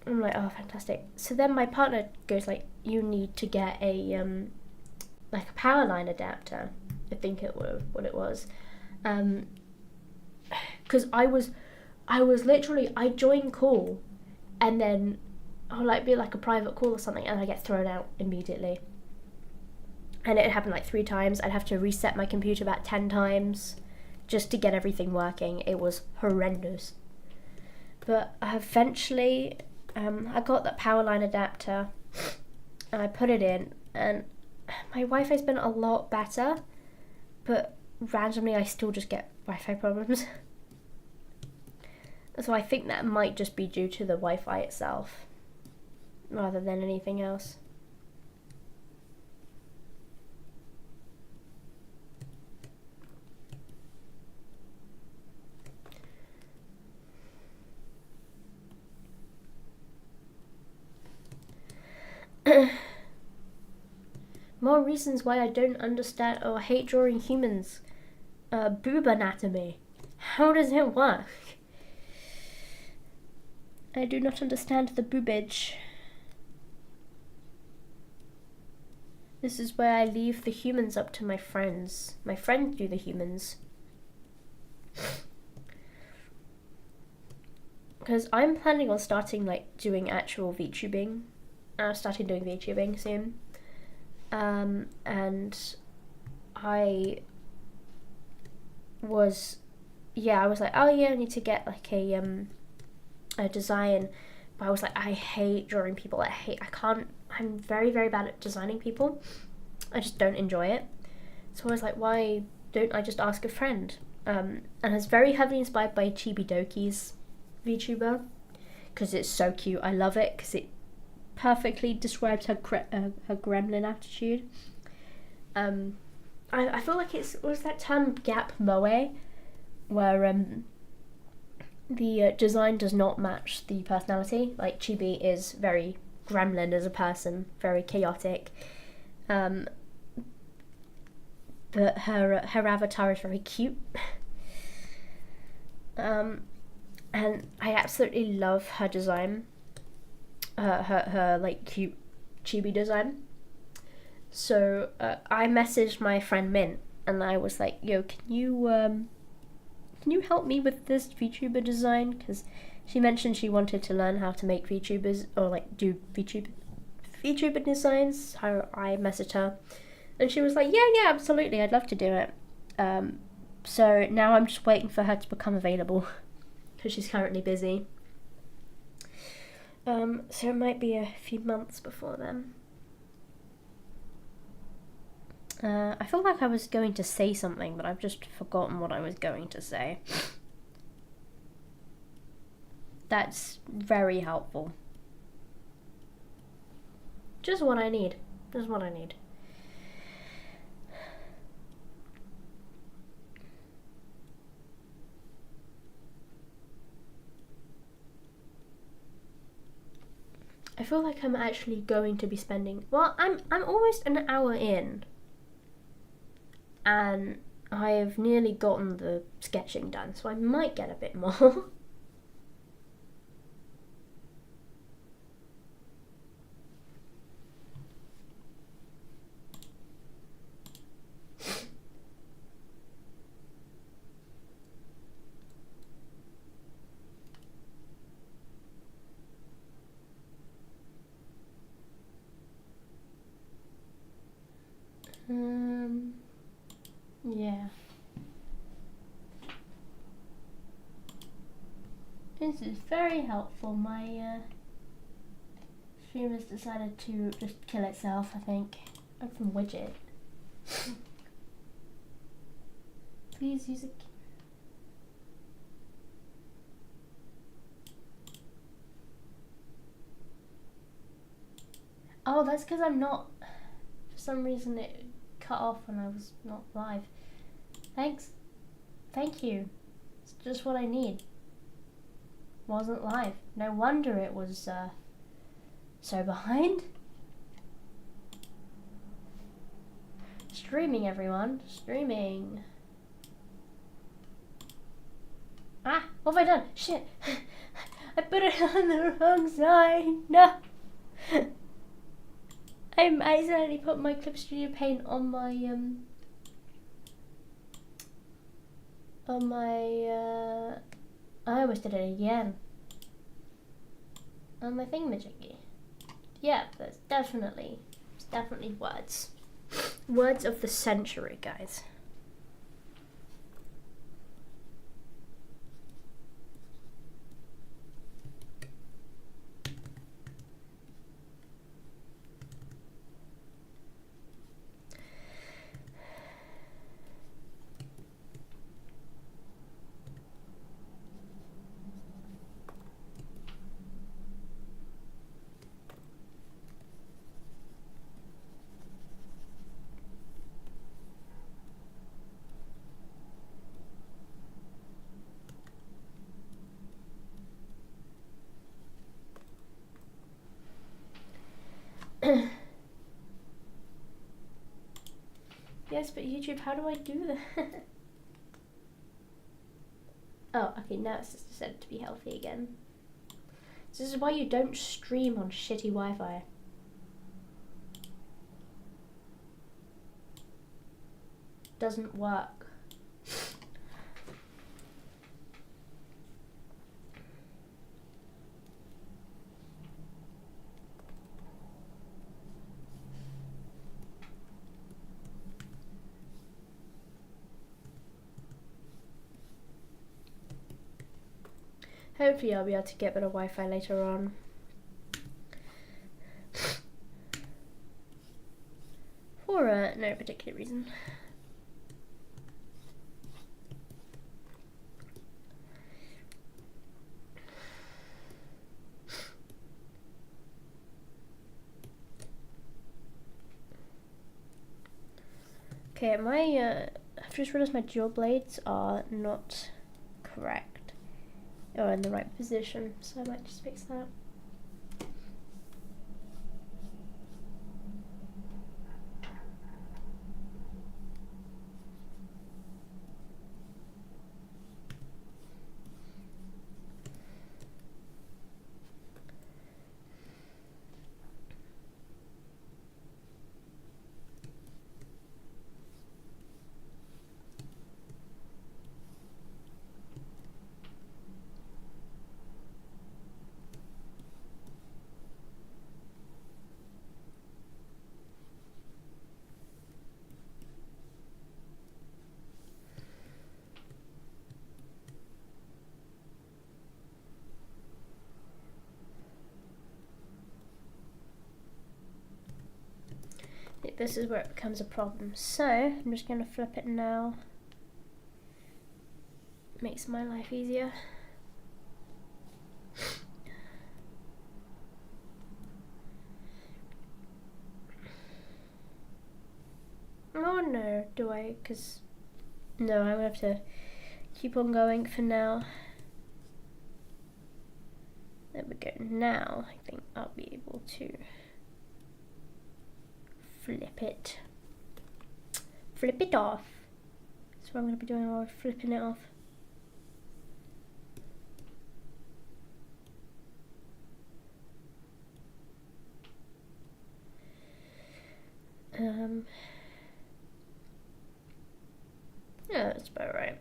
I'm like, oh, fantastic. So then my partner goes like, you need to get a like a power line adapter. I think what it was, because I was literally, I join call, and then I'll like be like a private call or something, and I get thrown out immediately. And it happened like 3 times. I'd have to reset my computer about 10 times just to get everything working. It was horrendous. But eventually, I got that power line adapter, and I put it in, and my Wi-Fi's been a lot better, but randomly I still just get Wi-Fi problems. So I think that might just be due to the Wi-Fi itself, rather than anything else. More reasons why I don't understand or hate drawing humans. Boob anatomy. How does it work? I do not understand the boobage. This is where I leave the humans up to my friends. My friends do the humans. Because I'm planning on starting like doing actual VTubing. I'm starting doing VTubing soon. And I was like, oh yeah, I need to get like a design, but I was like, I hate drawing people. I I'm very, very bad at designing people. I just don't enjoy it. So I was like, why don't I just ask a friend? And it's very heavily inspired by Chibi Doki's VTuber, because it's so cute. I love it because it perfectly describes her gremlin attitude. I feel like was that term gap moe, where the design does not match the personality. Like Chibi is very gremlin as a person, very chaotic, but her avatar is very cute. And I absolutely love her design, her like cute chibi design. So I messaged my friend Mint and I was like, yo, can you help me with this VTuber design? Because she mentioned she wanted to learn how to make VTubers, or like do VTuber designs. How I messaged her and she was like, yeah, absolutely, I'd love to do it. So now I'm just waiting for her to become available because she's currently busy. So it might be a few months before then. I feel like I was going to say something, but I've just forgotten what I was going to say. That's very helpful. Just what I need. Just what I need. I feel like I'm actually going to be spending... Well, I'm almost an hour in. And I have nearly gotten the sketching done, so I might get a bit more. Yeah. This is very helpful. My stream has decided to just kill itself, I think. Open widget. Please use it. Oh, that's because I'm not... For some reason it cut off when I was not live. Thanks. Thank you. It's just what I need. Wasn't live. No wonder it was so behind. Streaming, everyone. Streaming. Ah, what have I done? Shit. I put it on the wrong side. No. I accidentally put my Clip Studio Paint on my I almost did it again. On my thingamajiggy. Yeah, it's definitely words. Words of the century, guys. Yes, but YouTube, how do I do that? Oh, okay, now it's just said to be healthy again. So this is why you don't stream on shitty Wi-Fi. Doesn't work. Hopefully I'll be able to get better Wi-Fi later on. No particular reason. Okay, I've just realised my dual blades are not correct or in the right position, so I might just fix that. This is where it becomes a problem. So I'm just going to flip it now. Makes my life easier. Oh no, do I? Because no, I'm gonna have to keep on going for now. There we go. Now I think I'll be able to flip it off. That's what I'm going to be doing while we're flipping it off. Yeah, that's about right.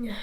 Yeah.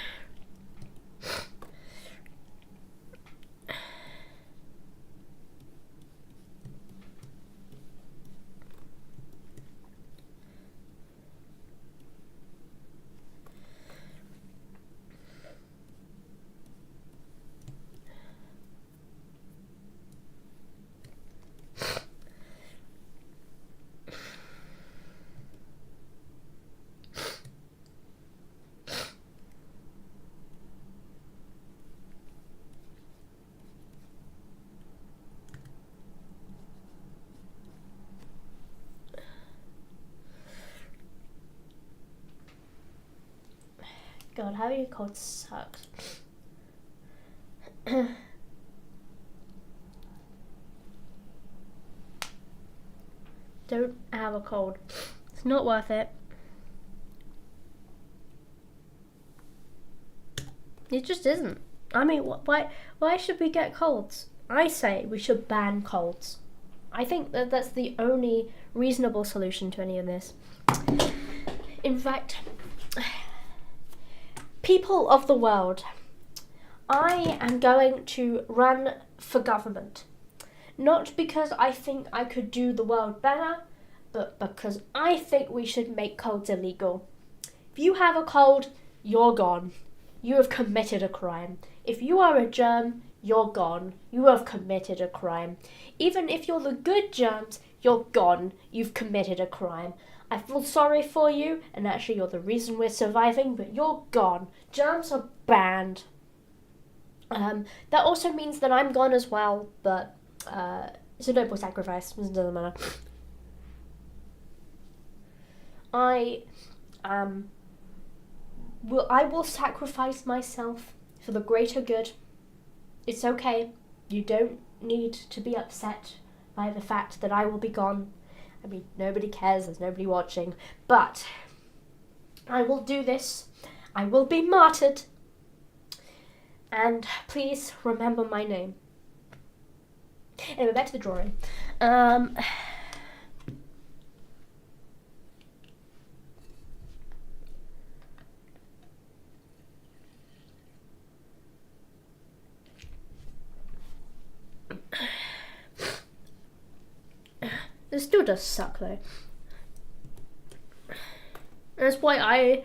God, having a cold sucks. Don't have a cold. It's not worth it. It just isn't. I mean, why should we get colds? I say we should ban colds. I think that's the only reasonable solution to any of this. In fact, people of the world, I am going to run for government. Not because I think I could do the world better, but because I think we should make colds illegal. If you have a cold, you're gone. You have committed a crime. If you are a germ, you're gone. You have committed a crime. Even if you're the good germs, you're gone. You've committed a crime. I feel sorry for you, and actually you're the reason we're surviving, but you're gone. Germs are banned. That also means that I'm gone as well, but it's a noble sacrifice. It doesn't matter. I I will sacrifice myself for the greater good. It's okay. You don't need to be upset by the fact that I will be gone. I mean, nobody cares, there's nobody watching. But I will do this. I will be martyred. And please remember my name. Anyway, back to the drawing. It still does suck though. That's why I,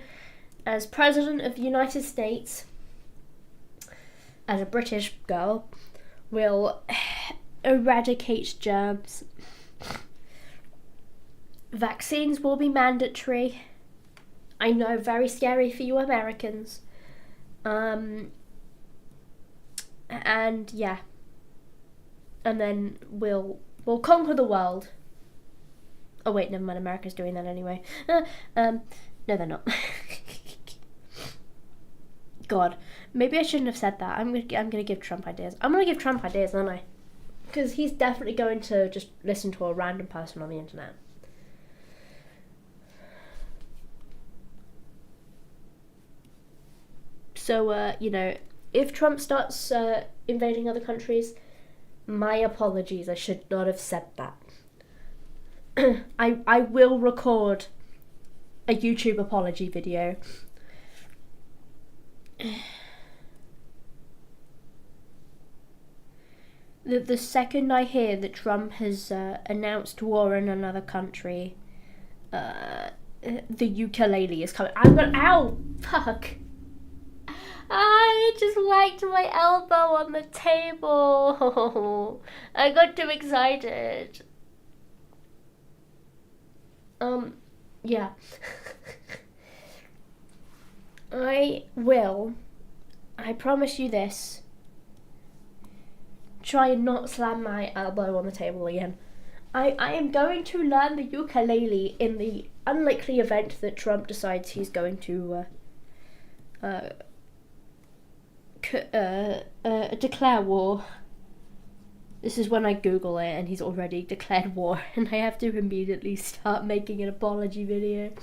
as President of the United States, as a British girl, will eradicate germs. Vaccines will be mandatory. I know, very scary for you Americans. And yeah. And then we'll conquer the world. Oh wait, never mind, America's doing that anyway. No, they're not. God, maybe I shouldn't have said that. I'm gonna give Trump ideas. I'm gonna give Trump ideas, aren't I? Because he's definitely going to just listen to a random person on the internet. So, if Trump starts invading other countries, my apologies. I should not have said that. I will record a YouTube apology video. The second I hear that Trump has announced war in another country, the ukulele is coming. I'm gonna. Ow! Fuck! I just whacked my elbow on the table. I got too excited. Yeah. I promise you this, try and not slam my elbow on the table again. I am going to learn the ukulele in the unlikely event that Trump decides he's going to declare war. This is when I Google it and he's already declared war and I have to immediately start making an apology video.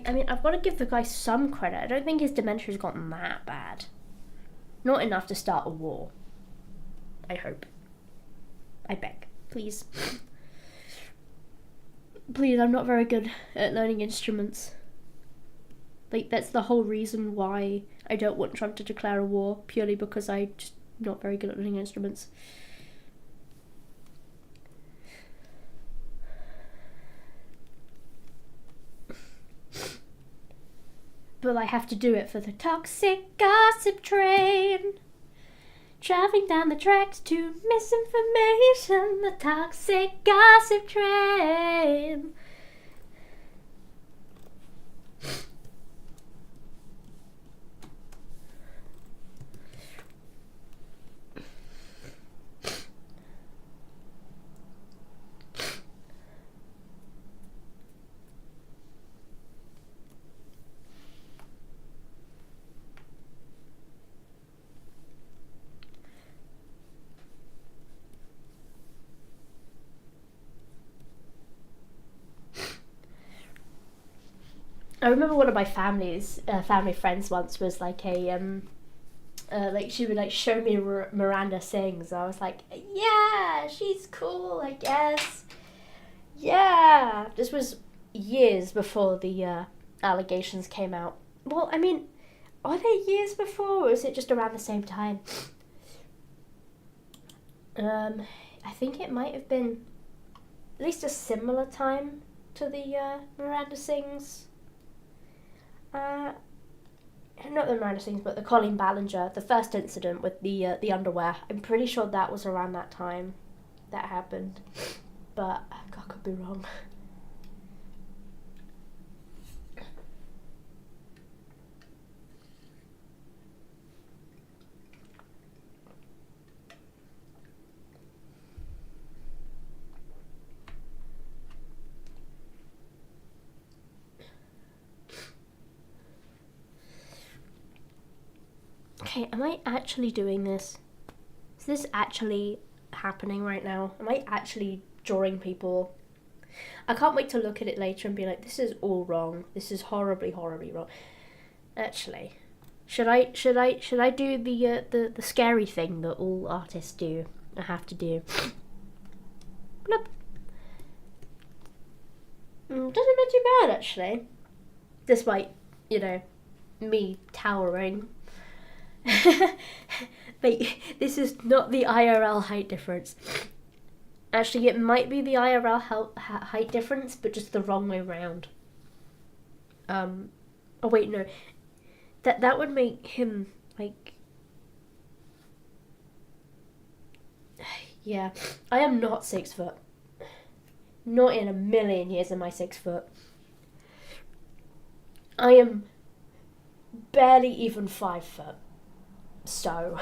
I mean, I've got to give the guy some credit. I don't think his dementia's gotten that bad. Not enough to start a war. I hope. I beg. Please. Please, I'm not very good at learning instruments. Like, that's the whole reason why I don't want Trump to declare a war. Purely because I'm just not very good at learning instruments. But I have to do it for the toxic gossip train. Traveling down the tracks to misinformation. The toxic gossip train. I remember one of my family friends once was like like she would like show me Miranda sings. I was like, yeah, she's cool, I guess. Yeah, this was years before the allegations came out. Well, I mean, are they years before, or is it just around the same time? I think it might have been at least a similar time to the Miranda sings. Not the Miranda sings, but the Colleen Ballinger, the first incident with the underwear. I'm pretty sure that was around that time. that happened, but I could be wrong. Okay, am I actually doing this? Is this actually happening right now? Am I actually drawing people? I can't wait to look at it later and be like, this is all wrong. This is horribly, horribly wrong. Actually, should I do the scary thing that all artists do? I have to do. Bloop. Doesn't look too bad actually, despite me towering. But this is not the IRL height difference. Actually, it might be the IRL height difference, but just the wrong way around. Oh wait, no. That would make him like. Yeah, I am not 6 foot. Not in a million years am I 6 foot. I am barely even 5 foot. So.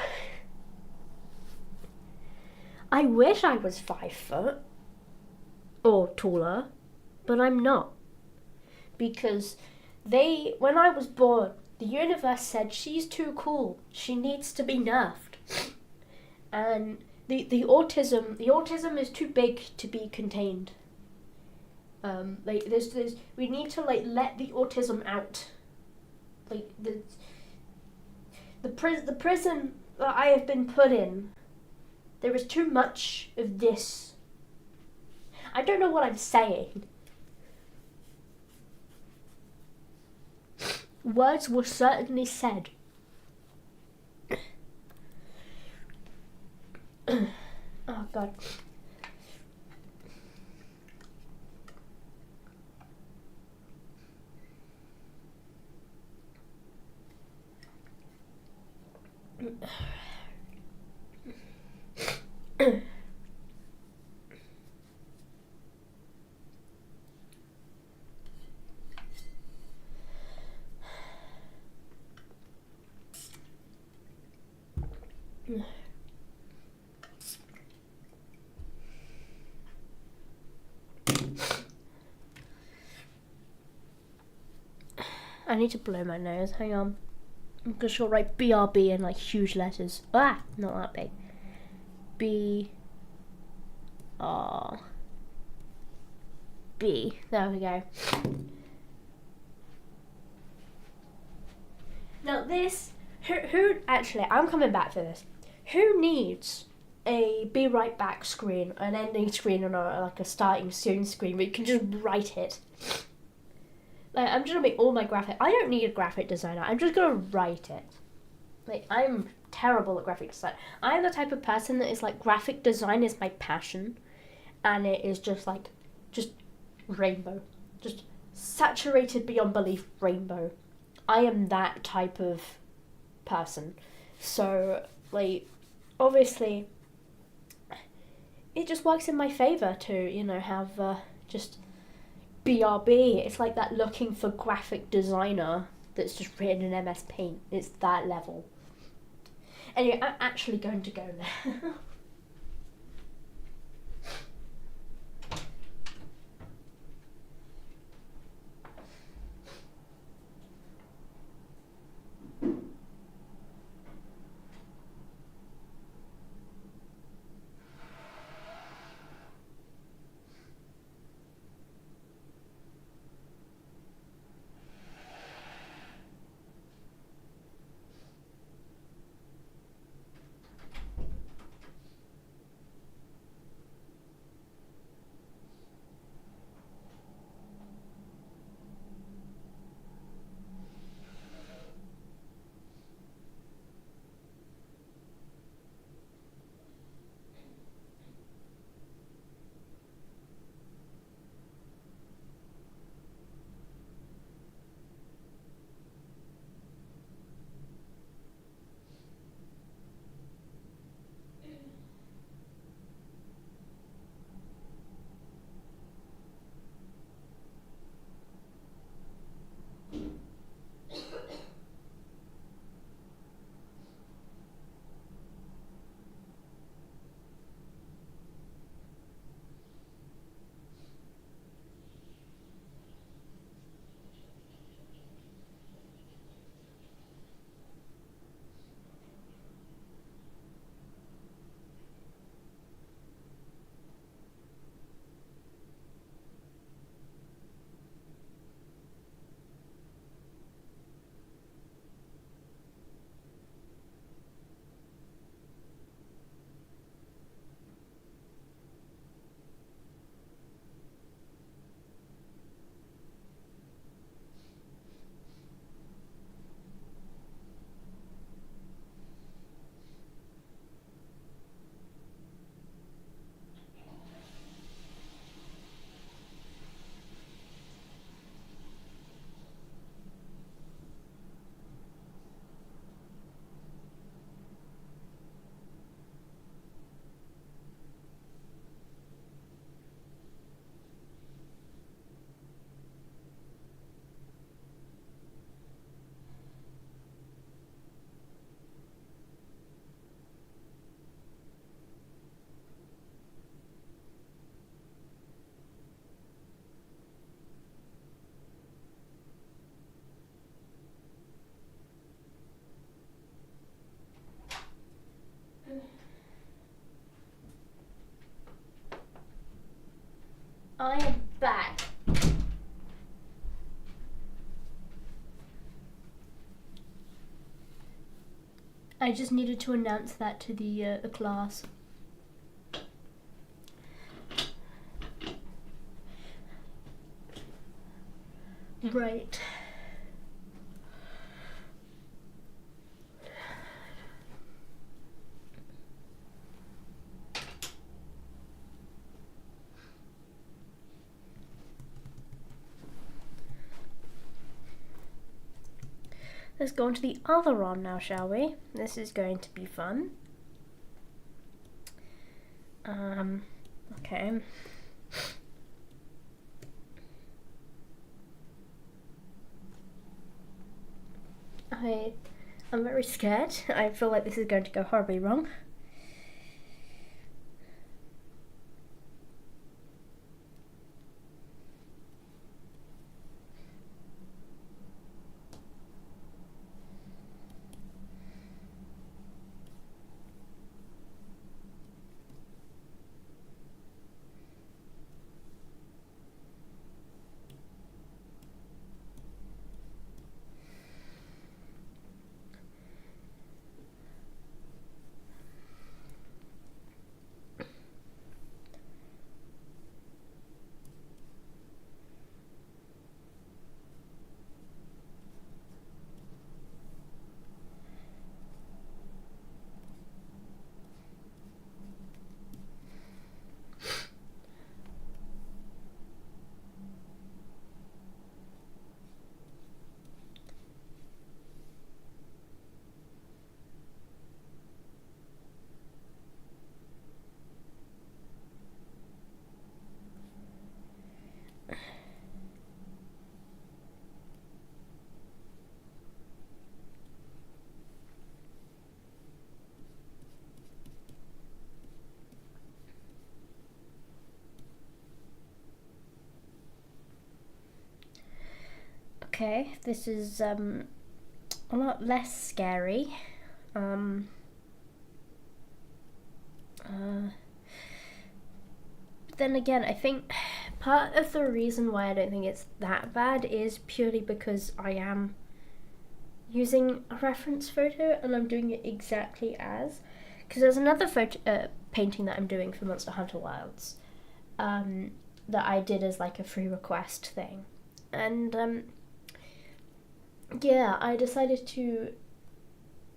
I wish I was 5 foot. Or taller. But I'm not. Because when I was born, the universe said she's too cool. She needs to be nerfed. And the autism is too big to be contained. We need to let the autism out. Like the prison that I have been put in. There is too much of this. I don't know what I'm saying. Words were certainly said. Oh God. I need to blow my nose. Hang on. I'm just gonna write BRB in like huge letters. Ah, not that big. B R B. There we go. Now this, who actually, I'm coming back to this. Who needs a be right back screen, an ending screen, or like a starting soon screen where you can just write it? Like, I'm just gonna make all my graphic. I don't need a graphic designer. I'm just gonna write it. Like, I'm terrible at graphic design. I'm the type of person that is like, graphic design is my passion, and it is just rainbow, just saturated beyond belief rainbow. I am that type of person. So, like, obviously, it just works in my favour to, have just BRB. It's like that looking for graphic designer that's just written in MS Paint. It's that level. Anyway, I'm actually going to go now. I am back. I just needed to announce that to the class. Right. Let's go on to the other ROM now, shall we? This is going to be fun. Okay. I'm very scared. I feel like this is going to go horribly wrong. Okay, this is a lot less scary. Then again, I think part of the reason why I don't think it's that bad is purely because I am using a reference photo and I'm doing it exactly as. Because there's another painting that I'm doing for Monster Hunter Wilds that I did as like a free request thing. And yeah, I decided to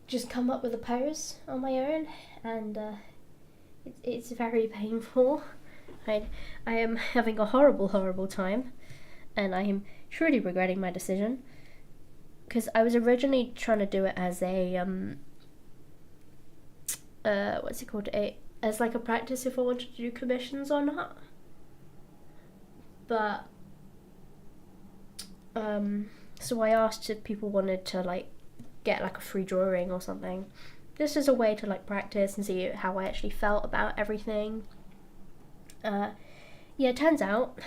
just come up with a pose on my own, and it's very painful. I am having a horrible time, and I am truly regretting my decision, because I was originally trying to do it as a what's it called, as like a practice if I wanted to do commissions or not, but so I asked if people wanted to like get like a free drawing or something, just as a way to like practice and see how I actually felt about everything. Yeah, it turns out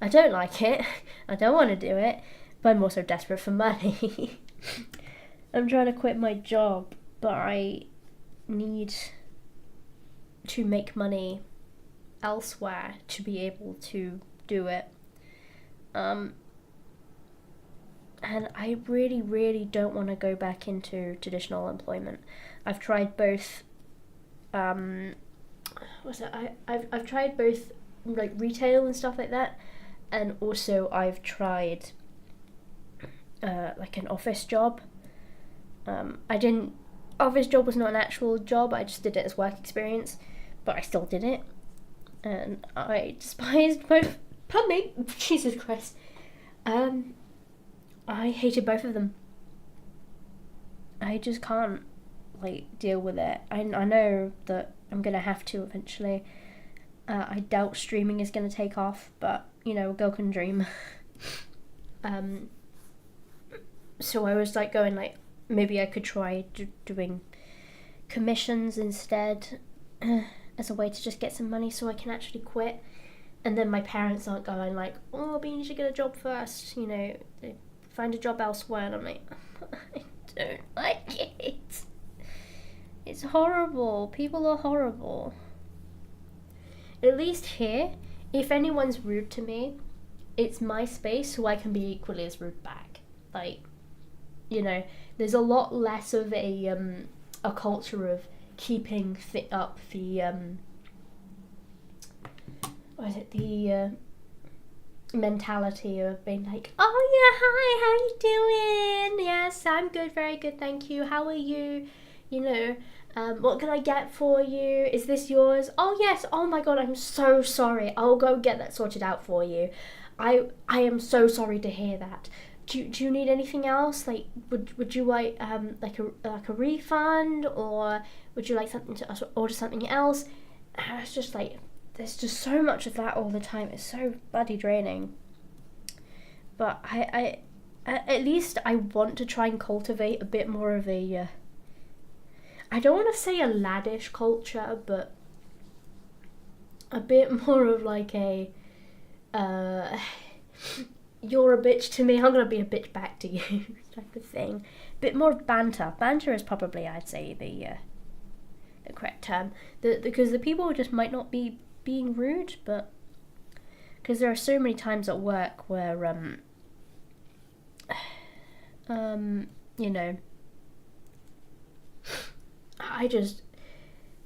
I don't like it. I don't want to do it, but I'm also desperate for money. I'm trying to quit my job, but I need to make money elsewhere to be able to do it. And I really don't want to go back into traditional employment. I've tried both. I've tried both like retail and stuff like that, and also I've tried like an office job. Office job was not an actual job. I just did it as work experience, but I still did it, and I despised both. Pardon me, Jesus Christ. I hated both of them. I just can't like deal with it. I know that I'm gonna have to eventually. I doubt streaming is gonna take off, but you know, a girl can dream. So I was like going like, maybe I could try doing commissions instead, as a way to just get some money so I can actually quit. And then my parents aren't going like, oh, but you should get a job first, you know, find a job elsewhere. And I'm like, I don't like it. It's horrible. People are horrible. At least here, if anyone's rude to me, it's my space, so I can be equally as rude back. Like, there's a lot less of a culture of keeping up the mentality of being like, oh yeah, hi, how you doing? Yes, I'm good, very good, thank you. How are you? What can I get for you? Is this yours? Oh yes. Oh my god, I'm so sorry. I'll go get that sorted out for you. I am so sorry to hear that. Do you need anything else? Like, would you like a refund, or would you like something to order something else? And it's just like, there's just so much of that all the time. It's so bloody draining. But I at least I want to try and cultivate a bit more of a I don't want to say a laddish culture, but a bit more of like a you're a bitch to me, I'm gonna be a bitch back to you type of thing. Bit more banter. Banter is probably, I'd say, the correct term. Because the people just might not be being rude, but because there are so many times at work where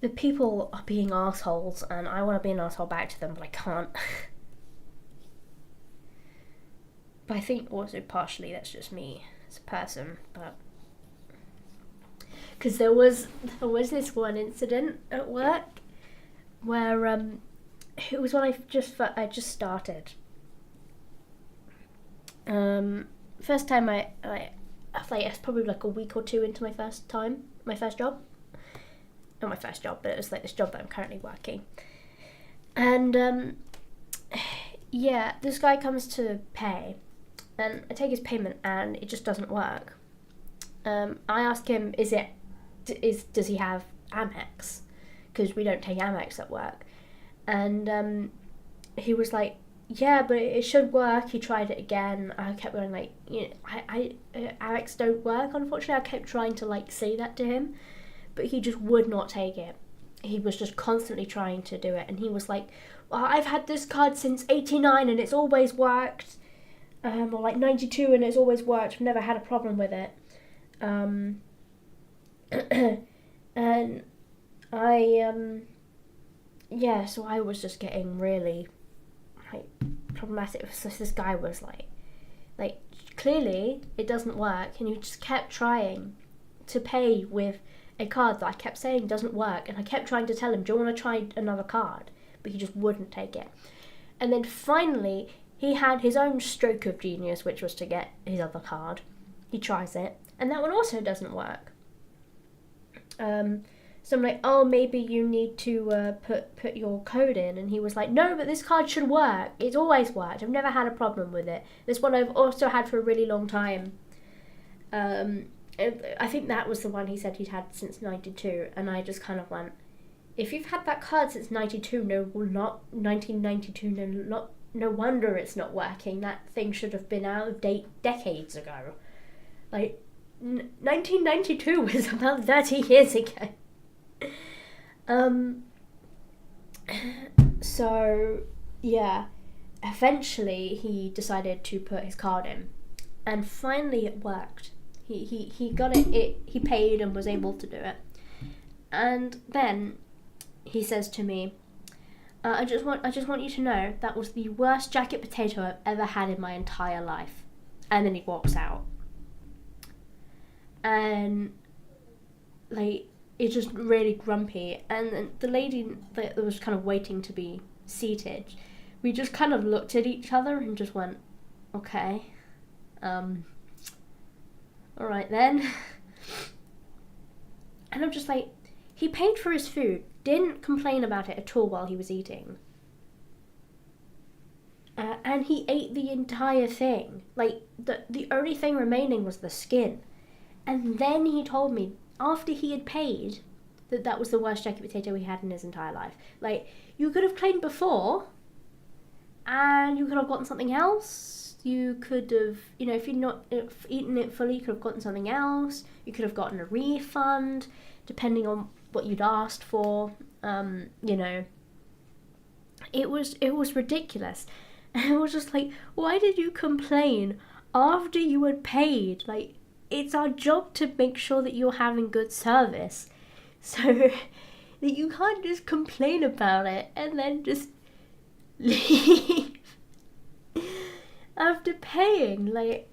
the people are being assholes, and I want to be an asshole back to them, but I can't. But I think also partially that's just me as a person, but because there was this one incident at work where it was when I just started. First time I it's probably like a week or two into my first job. Not my first job, but it was like this job that I'm currently working. And this guy comes to pay, and I take his payment, and it just doesn't work. I ask him, does he have Amex? Because we don't take Amex at work. And he was like, yeah, but it should work. He tried it again. I kept going like, Amex don't work, unfortunately. I kept trying to like say that to him, but he just would not take it. He was just constantly trying to do it, and he was like, well, I've had this card since 89 and it's always worked, or like 92 and it's always worked. I've never had a problem with it. And so I was just getting really like problematic. So this guy was like clearly it doesn't work, and he just kept trying to pay with a card that I kept saying doesn't work, and I kept trying to tell him, do you want to try another card? But he just wouldn't take it. And then finally he had his own stroke of genius, which was to get his other card. He tries it, and that one also doesn't work. So I'm like, oh, maybe you need to put your code in. And he was like, no, but this card should work. It's always worked. I've never had a problem with it. This one I've also had for a really long time. I think that was the one he said he'd had since 92. And I just kind of went, if you've had that card since 92, not 1992, no wonder it's not working. That thing should have been out of date decades ago. Like, 1992 was about 30 years ago. So yeah, eventually he decided to put his card in, and finally it worked. He got it. He paid and was able to do it. And then he says to me, I just want you to know that was the worst jacket potato I've ever had in my entire life. And then he walks out. And like, it's just really grumpy. And then the lady that was kind of waiting to be seated, we just kind of looked at each other and just went, okay, alright then. And I'm just like, he paid for his food, didn't complain about it at all while he was eating. And he ate the entire thing. Like, the only thing remaining was the skin. And then he told me, after he had paid, that was the worst jacket potato he had in his entire life. Like, you could have claimed before, and you could have gotten something else. You could have, if you'd not eaten it fully, you could have gotten something else. You could have gotten a refund, depending on what you'd asked for. it was ridiculous. And it was just like, why did you complain after you had paid? Like, it's our job to make sure that you're having good service. So that you can't just complain about it and then just leave after paying. Like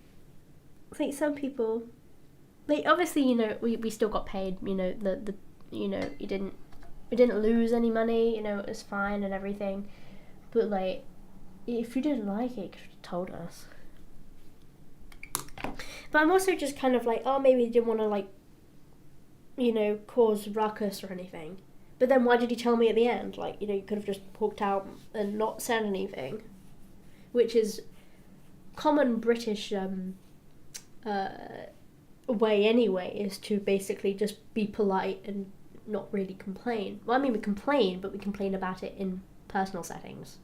some people, like, obviously, we still got paid, the we didn't lose any money, it was fine and everything. But like, if you didn't like it, you could have told us. But I'm also just kind of like, oh, maybe you didn't want to, like, cause ruckus or anything. But then why did you tell me at the end? Like, you could have just walked out and not said anything. Which is common British way anyway, is to basically just be polite and not really complain. Well, I mean, we complain, but we complain about it in personal settings.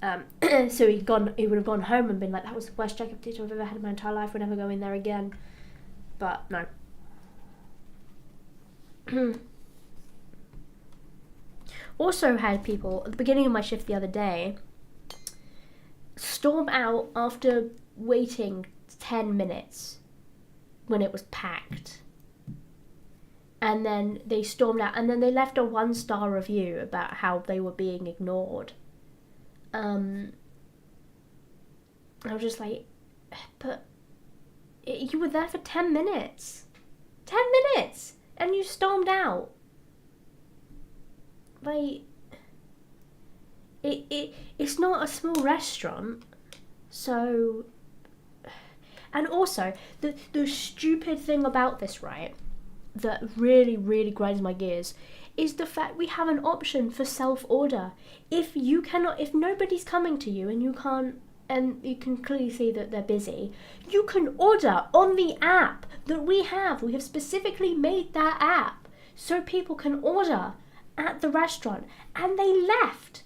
So he would have gone home and been like, that was the worst checkup date I've ever had in my entire life, we'll never go in there again. But no. Also had people at the beginning of my shift the other day storm out after waiting 10 minutes when it was packed. And then they stormed out, and then they left a 1-star review about how they were being ignored. I was just like, but you were there for 10 minutes. 10 minutes! And you stormed out. Like, it's not a small restaurant, so... And also, the stupid thing about this, right, that really, really grinds my gears, is the fact we have an option for self-order. If nobody's coming to you and you can't, and you can clearly see that they're busy, you can order on the app that we have. We have specifically made that app so people can order at the restaurant, and they left.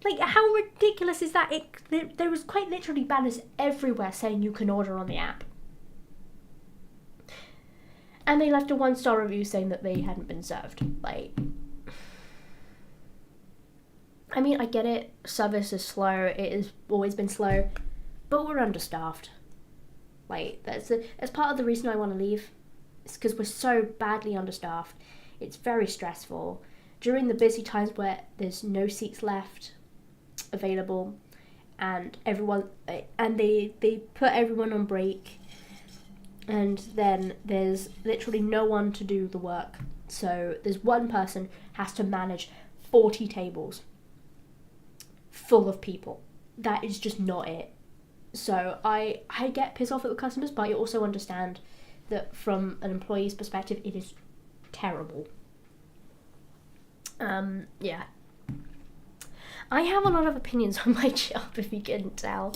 Like, how ridiculous is that? There was quite literally banners everywhere saying you can order on the app. And they left a 1-star review saying that they hadn't been served. Like, I mean, I get it. Service is slow. It has always been slow. But we're understaffed. Like, that's part of the reason I want to leave. It's because we're so badly understaffed. It's very stressful. During the busy times where there's no seats left available, and they put everyone on break, and then there's literally no one to do the work. So there's one person has to manage 40 tables full of people. That is just not it. So I get pissed off at the customers, but I also understand that from an employee's perspective, it is terrible. Yeah. I have a lot of opinions on my job, if you couldn't tell.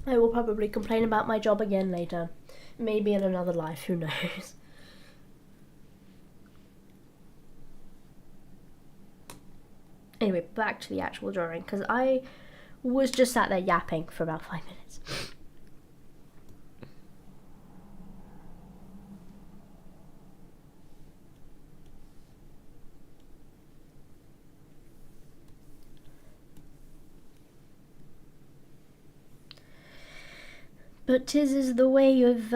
I will probably complain about my job again later. Maybe in another life, who knows. Anyway, back to the actual drawing, because I was just sat there yapping for about 5 minutes. But 'tis is the way of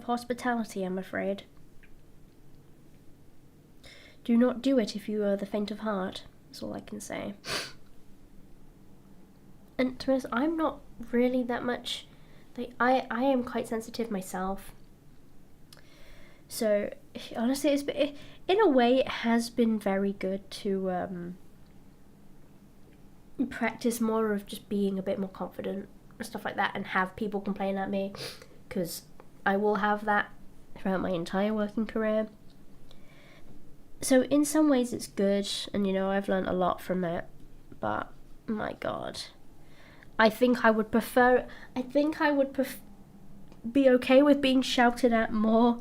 hospitality, I'm afraid. Do not do it if you are the faint of heart. That's all I can say. And to be honest, I'm not really that much... I am quite sensitive myself. So, honestly, in a way, it has been very good to practice more of just being a bit more confident and stuff like that, and have people complain at me, because I will have that throughout my entire working career. So in some ways it's good, and I've learned a lot from it, but my god, I think I would be okay with being shouted at more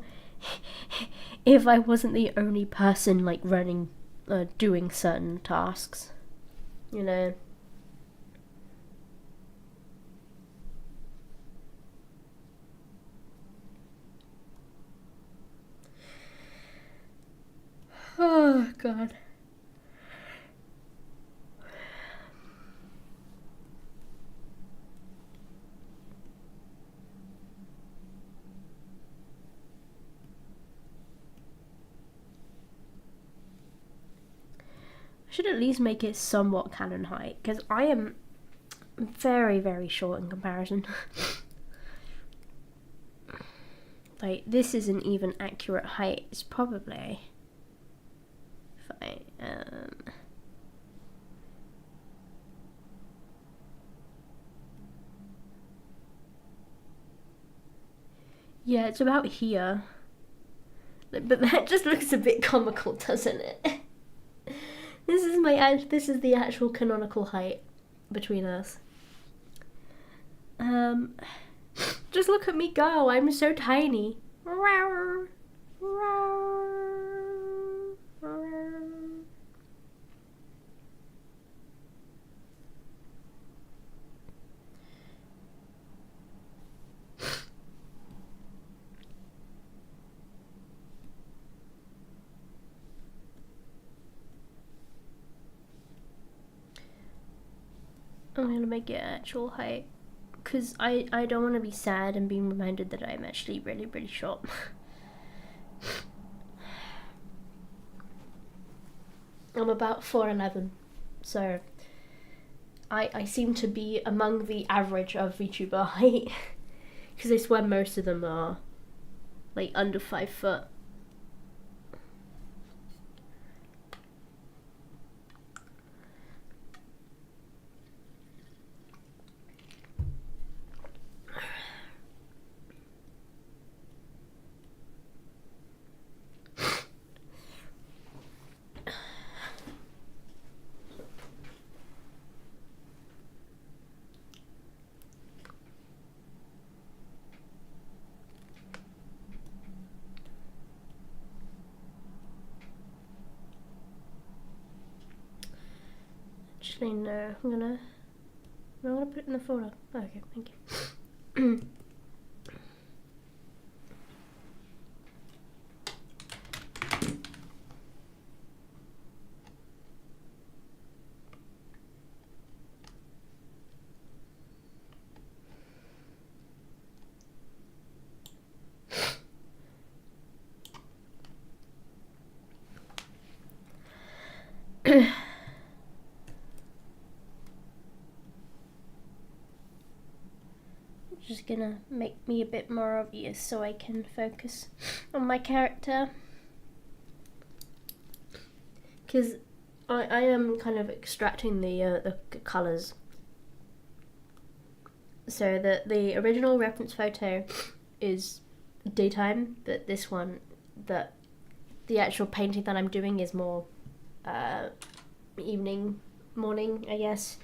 if I wasn't the only person, like, running doing certain tasks, you know. Oh god. I should at least make it somewhat canon height, because I am very, very short in comparison. Like, this isn't even accurate height. It's probably... yeah, it's about here. But that just looks a bit comical, doesn't it? This is the actual canonical height between us. Just look at me go. I'm so tiny. I'm gonna make it actual height, because I don't want to be sad and being reminded that I'm actually really, really short. I'm about 4'11", so I seem to be among the average of VTuber height, because I swear most of them are like under 5 foot. Actually, no. I'm gonna put it in the folder. Oh, okay, thank you. Just gonna make me a bit more obvious so I can focus on my character, because I am kind of extracting the colours so that the original reference photo is daytime, but this one, the actual painting that I'm doing is more evening, morning, I guess.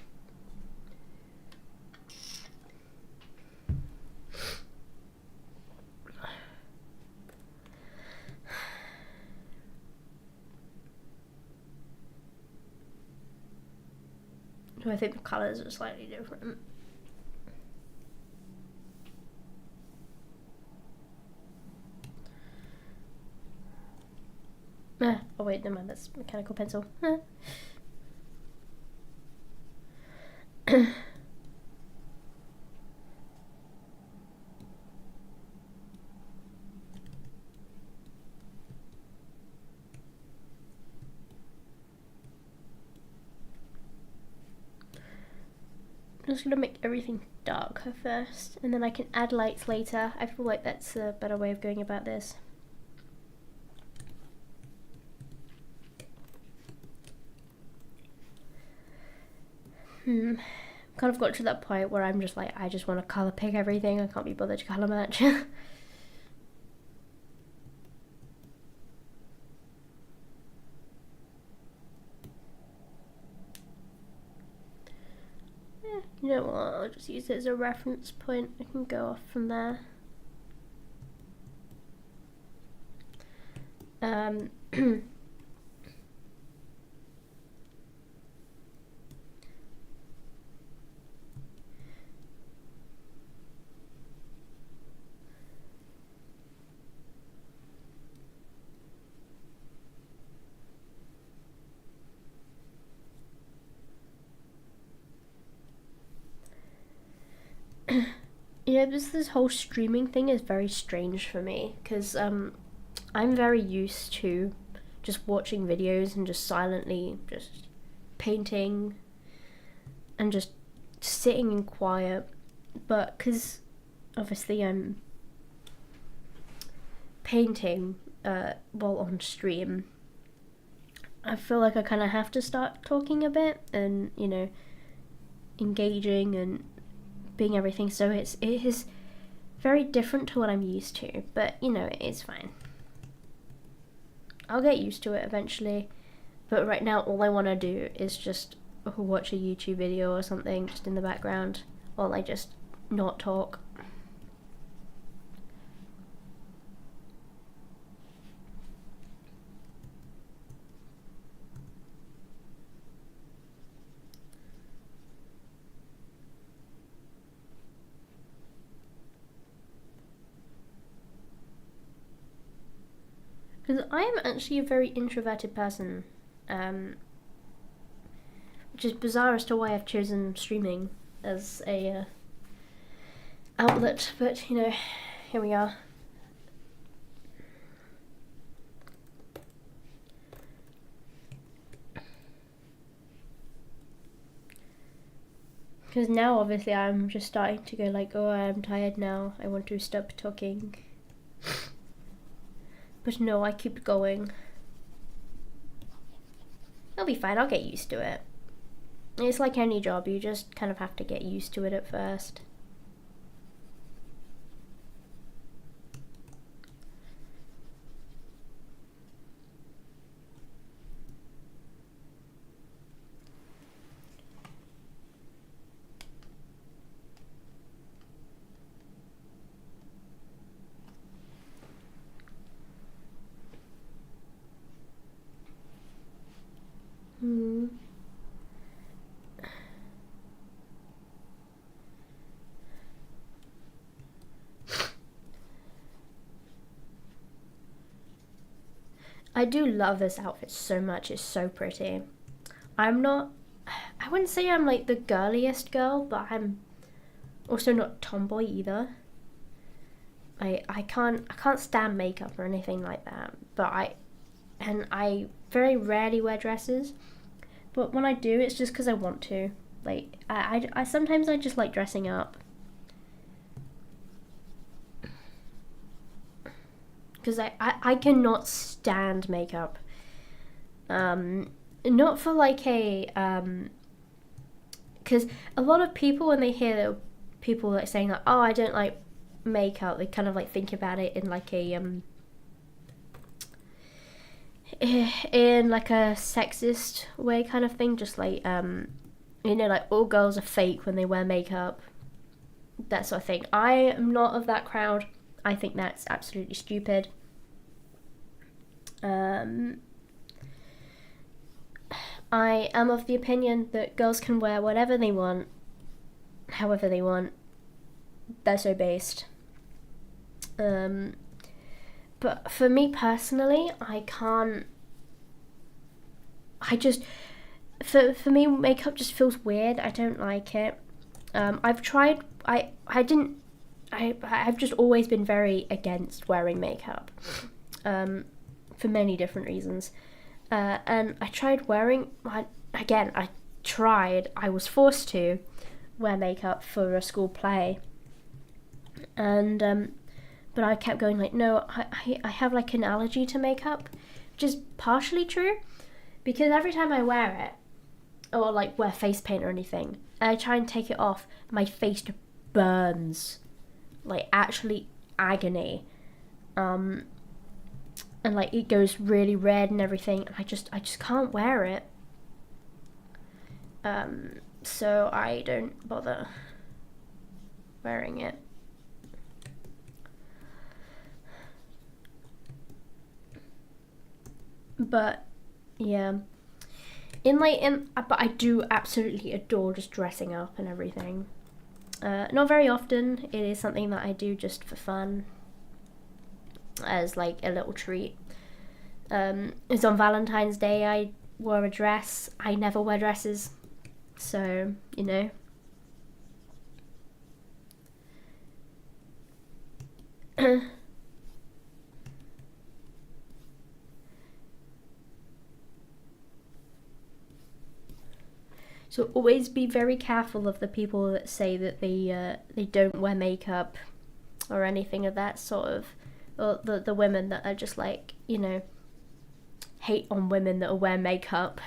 So I think the colours are slightly different. Oh wait, never mind, that's mechanical pencil. I'm just gonna make everything darker first, and then I can add lights later. I feel like that's a better way of going about this. Kind of got to that point where I'm just like, I just want to colour pick everything. I can't be bothered to colour match. You know what, I'll just use it as a reference point. I can go off from there. this whole streaming thing is very strange for me because I'm very used to just watching videos and just silently just painting and just sitting in quiet, but because obviously I'm painting while on stream, I feel like I kind of have to start talking a bit and engaging and being everything, so it is very different to what I'm used to, but it's fine. I'll get used to it eventually, but right now all I want to do is just watch a YouTube video or something just in the background while I just not talk. Because I am actually a very introverted person, which is bizarre as to why I've chosen streaming as a outlet, but here we are. Because now obviously I'm just starting to go like, oh, I'm tired now, I want to stop talking. But no, I keep going. It'll be fine, I'll get used to it. It's like any job, you just kind of have to get used to it at first. I do love this outfit so much, it's so pretty. I wouldn't say I'm like the girliest girl, but I'm also not tomboy either. I can't stand makeup or anything like that, but I very rarely wear dresses, but when I do, it's just because I want to. Like, I sometimes I just like dressing up. Because I cannot stand makeup. Not for like because a lot of people, when they hear people like saying like, oh, I don't like makeup, they kind of like think about it in like a sexist way kind of thing, just like like all girls are fake when they wear makeup, that sort of thing. I am not of that crowd. I think that's absolutely stupid. I am of the opinion that girls can wear whatever they want, however they want. They're so based. But for me personally, I can't. For me, makeup just feels weird. I don't like it. I've tried. I've just always been very against wearing makeup, for many different reasons. And I tried wearing. I was forced to wear makeup for a school play, and but I kept going like, no, I have like an allergy to makeup, which is partially true, because every time I wear it, or like wear face paint or anything, and I try and take it off, my face burns, like actually agony, and like it goes really red and everything, and I just can't wear it. So I don't bother wearing it. But yeah, but I do absolutely adore just dressing up and everything. Not very often. It is something that I do just for fun, as like a little treat. It's on Valentine's Day. I wore a dress. I never wear dresses, so So always be very careful of the people that say that they don't wear makeup or anything of that sort of, or the women that are just like, you know, hate on women that wear makeup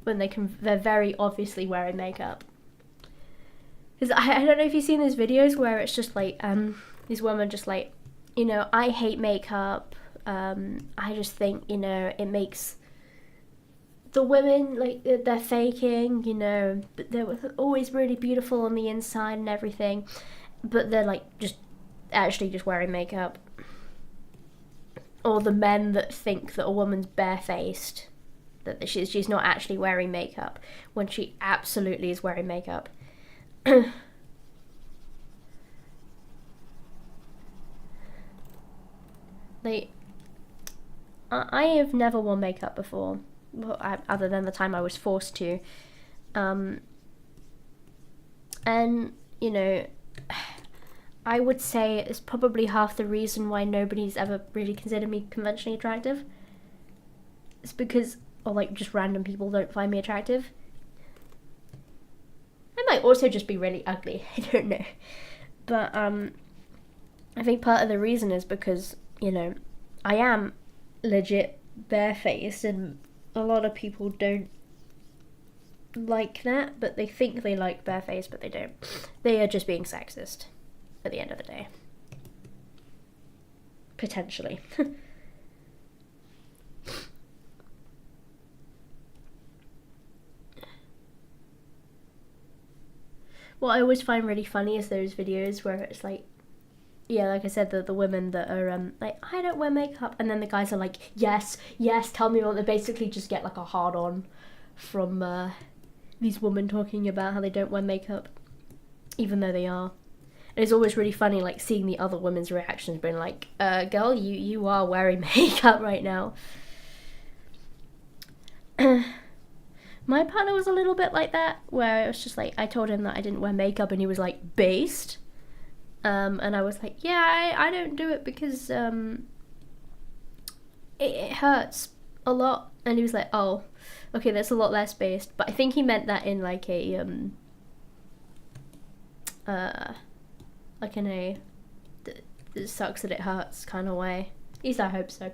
when they're very obviously wearing makeup. Because I don't know if you've seen these videos where it's just like these women just like, you know, I hate makeup. I just think, you know, it makes the women, like, they're faking, you know, but they're always really beautiful on the inside and everything, but they're like just actually just wearing makeup. Or the men that think that a woman's barefaced, that she's not actually wearing makeup when she absolutely is wearing makeup. I have never worn makeup before, well, other than the time I was forced to. And, you know, I would say it's probably half the reason why nobody's ever really considered me conventionally attractive. It's because, or like, just random people don't find me attractive. I might also just be really ugly, I don't know. But, I think part of the reason is because, you know, I am legit barefaced, and a lot of people don't like that, but they think they like barefaced, but they don't. They are just being sexist at the end of the day. Potentially. What I always find really funny is those videos where it's like, yeah, like I said, the women that are like, I don't wear makeup, and then the guys are like, yes, tell me more. They basically just get like a hard on from these women talking about how they don't wear makeup, even though they are. And it's always really funny, like, seeing the other women's reactions, being like, girl, you are wearing makeup right now. My partner was a little bit like that, where it was just like, I told him that I didn't wear makeup, and he was like, based? And I was like, yeah, I don't do it because it hurts a lot. And he was like, oh, okay, that's a lot less based. But I think he meant that in like a like in a it sucks that it hurts kind of way. At least I hope so.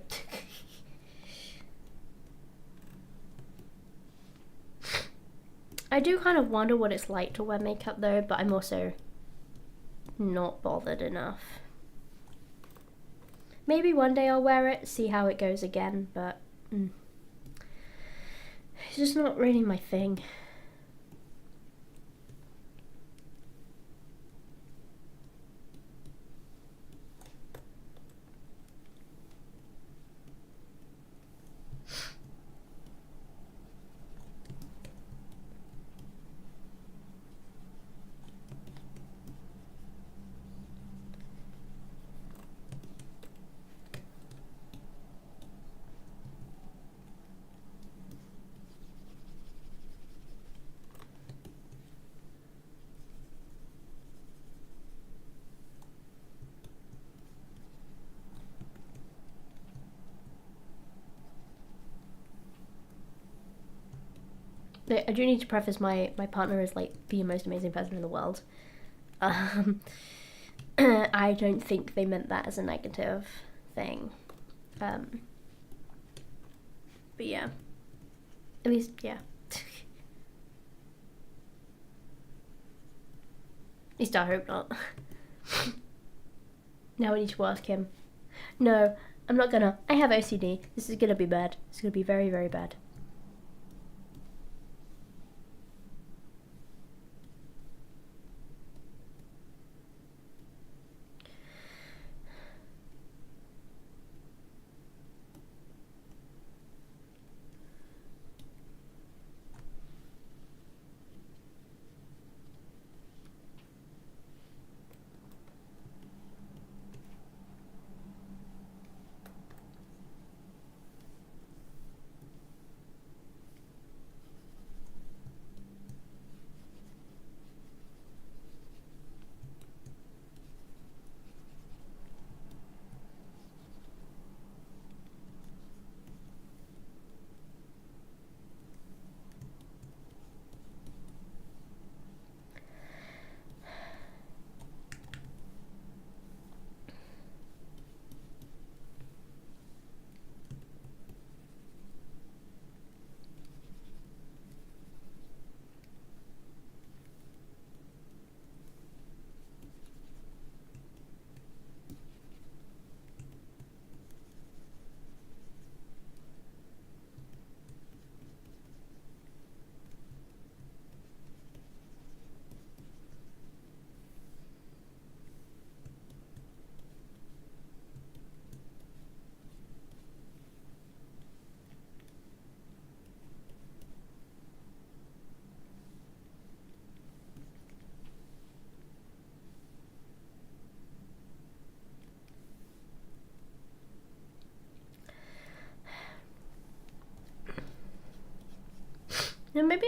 I do kind of wonder what it's like to wear makeup though, but I'm also not bothered enough. Maybe one day I'll wear it, see how it goes again, but it's just not really my thing. I do need to preface my partner is like the most amazing person in the world. I don't think they meant that as a negative thing. But yeah. At least, yeah. At least I hope not. Now I need to ask him. No, I'm not gonna. I have OCD. This is gonna be bad. It's gonna be very, very bad.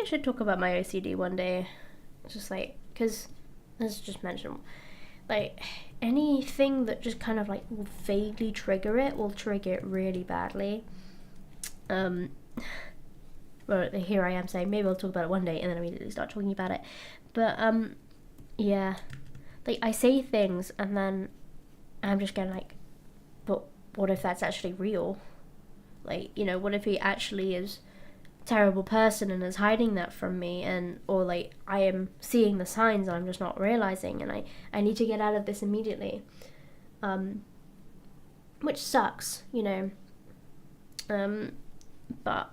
I should talk about my OCD one day. Just like, because, as just mentioned, like, anything that just kind of like will vaguely trigger it will trigger it really badly. Well, here I am saying maybe I'll talk about it one day and then immediately start talking about it. But, yeah. Like, I say things and then I'm just going like, but what if that's actually real? Like, you know, what if he actually is a terrible person and is hiding that from me, and or like I am seeing the signs and I'm just not realizing, and I need to get out of this immediately. Which sucks, you know. But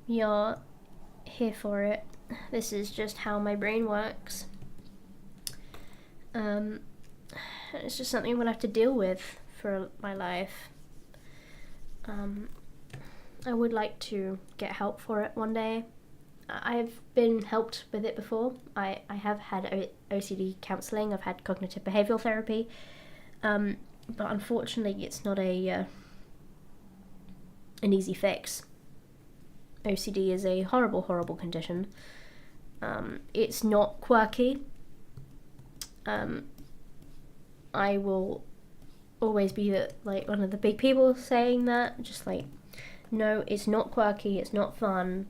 you're here for it. This is just how my brain works. It's just something I'm gonna have to deal with for my life. I would like to get help for it one day. I've been helped with it before. I have had OCD counselling. I've had cognitive behavioural therapy. But unfortunately it's not an easy fix. OCD is a horrible, horrible condition. It's not quirky. I will always be like one of the big people saying that, just like, no, it's not quirky, it's not fun,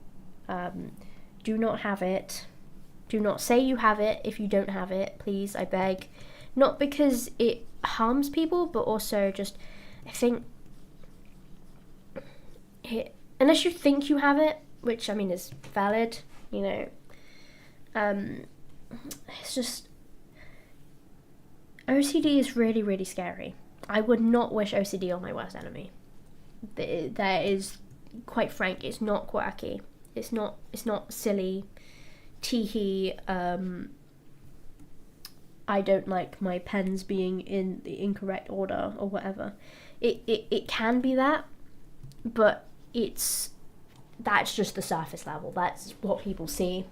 do not have it, do not say you have it if you don't have it, please, I beg. Not because it harms people, but also just, I think, unless you think you have it, which I mean is valid, you know, it's just, OCD is really, really scary. I would not wish OCD on my worst enemy. That is, quite frank, it's not quirky. It's not silly, teehee, I don't like my pens being in the incorrect order or whatever. It can be that, but that's just the surface level. That's what people see.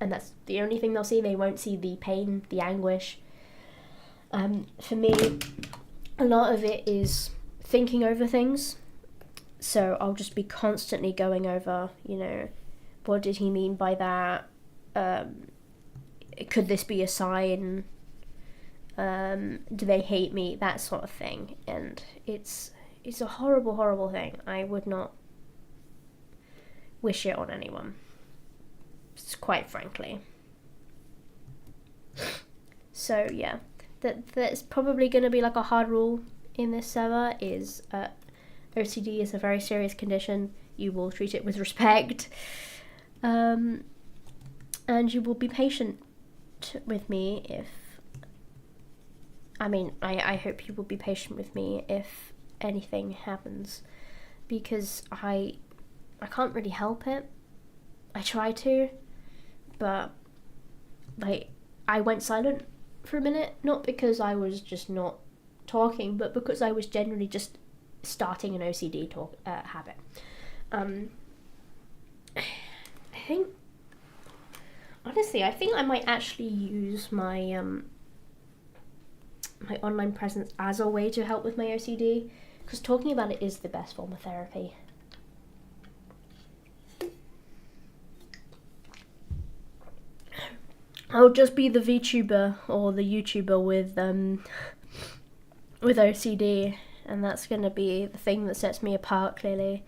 And that's the only thing they'll see. They won't see the pain, the anguish. For me, a lot of it is thinking over things. So I'll just be constantly going over, you know, what did he mean by that? Could this be a sign? Do they hate me? That sort of thing. And it's a horrible, horrible thing. I would not wish it on anyone, quite frankly. So yeah, that's probably going to be like a hard rule in this server is OCD is a very serious condition. You will treat it with respect, and you will be patient with me if, I hope you will be patient with me if anything happens, because I can't really help it. I try to, but like I went silent for a minute, not because I was just not talking, but because I was generally just starting an OCD habit. I think I might actually use my my online presence as a way to help with my OCD, because talking about it is the best form of therapy. I'll just be the VTuber or the YouTuber with OCD, and that's going to be the thing that sets me apart, clearly.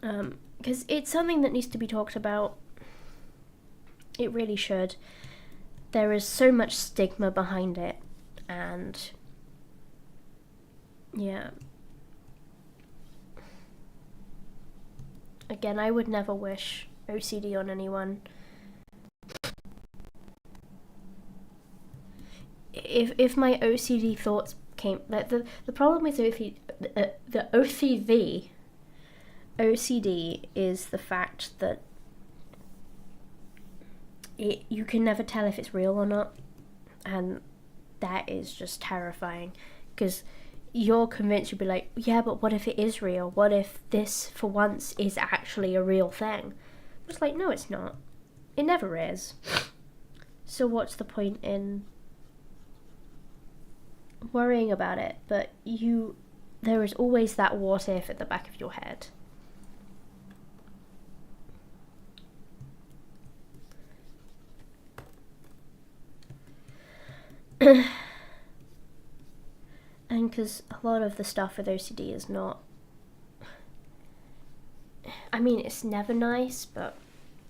Because it's something that needs to be talked about. It really should. There is so much stigma behind it, and yeah. Again, I would never wish OCD on anyone. If my OCD thoughts came, like the problem with the OCD is the fact that you can never tell if it's real or not, and that is just terrifying, because you're convinced, you'll be like, yeah, but what if it is real? What if this for once is actually a real thing? It's like, no, it's not. It never is. So what's the point in worrying about it? But there is always that what if at the back of your head. And because a lot of the stuff with OCD is not, I mean, it's never nice, but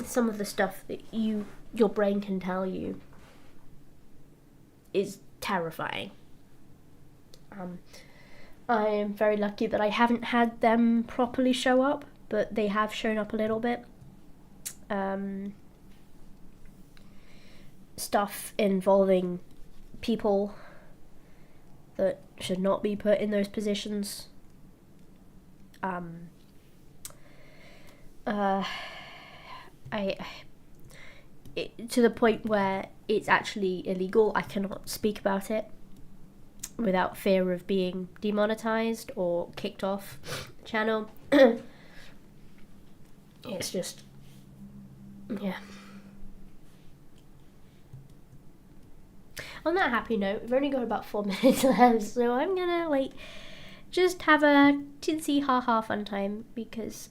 some of the stuff that your brain can tell you is terrifying. I am very lucky that I haven't had them properly show up, but they have shown up a little bit. Stuff involving people that should not be put in those positions. To the point where it's actually illegal. I cannot speak about it without fear of being demonetized or kicked off the channel. It's just, yeah. On that happy note, we've only got about 4 minutes left, so I'm gonna just have a tinsy ha-ha fun time, because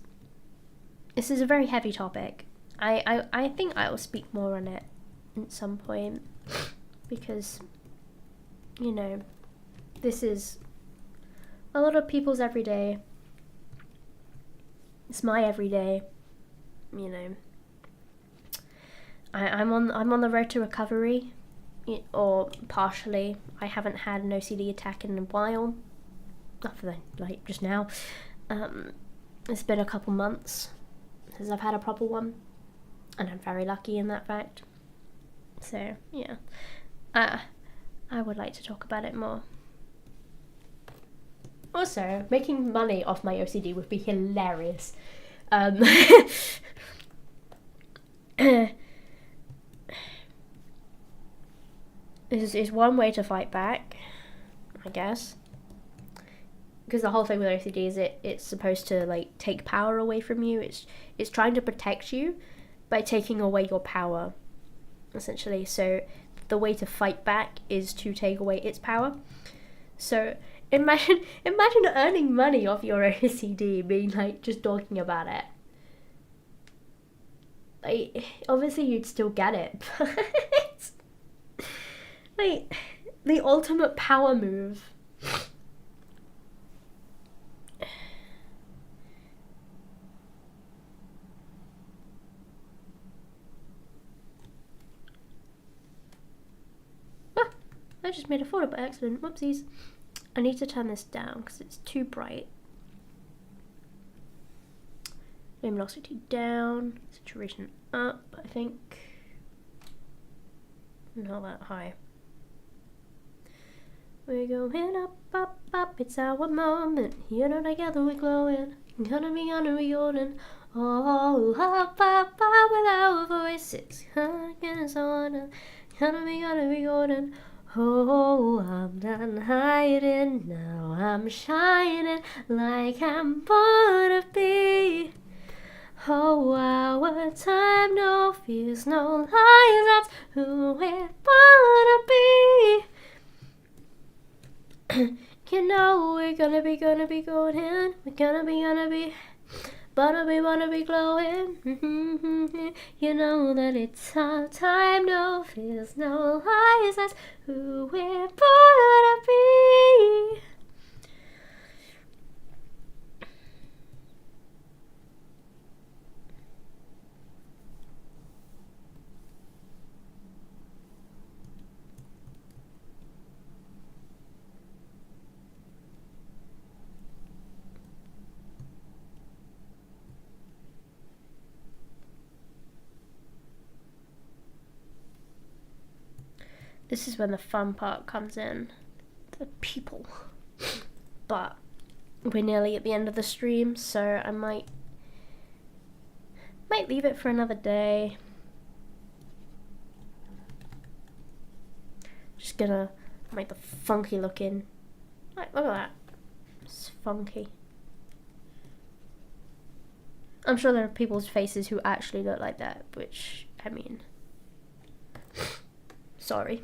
this is a very heavy topic. I think I will speak more on it at some point, because, you know, this is a lot of people's everyday. It's my everyday, you know. I'm on the road to recovery, or partially. I haven't had an OCD attack in a while, other than just now. It's been a couple months since I've had a proper one, and I'm very lucky in that fact. So yeah, I would like to talk about it more. Also, making money off my OCD would be hilarious. This is one way to fight back, I guess. Because the whole thing with OCD is it's supposed to take power away from you. It's trying to protect you by taking away your power, essentially. So the way to fight back is to take away its power. So imagine earning money off your OCD, being just talking about it. Obviously you'd still get it, but the ultimate power move. I just made a photo by accident. Whoopsies. I need to turn this down because it's too bright. Luminosity down. Saturation up, I think. Not that high. We're going up, up, up. It's our moment. You know, together we're glowing. Gonna be golden. Oh, up, up, up with our voices. Gonna be golden. Oh, I'm done hiding, now I'm shining like I'm born to be. Oh, our time, no fears, no lies, that's who we're born to be. You know we're gonna be golden, we're gonna be wanna be glowing. You know that it's our time, no fears, no lies, that's who we're born to be. This is when the fun part comes in. The people. But we're nearly at the end of the stream, so I might leave it for another day. Just gonna make the funky looking. Look at that. It's funky. I'm sure there are people's faces who actually look like that, which, I mean, sorry.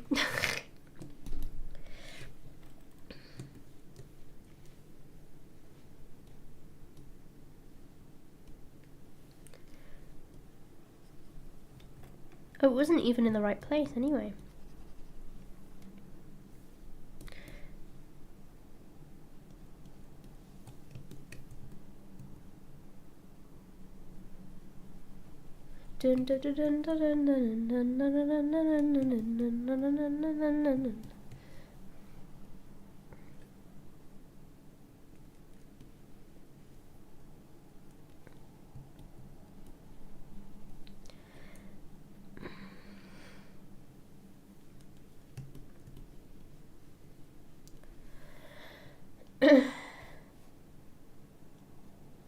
It wasn't even in the right place anyway. Dun, dun, dun, dun, dun, dun, dun, dun, dun, dun, dun, dun, dun, dun, dun.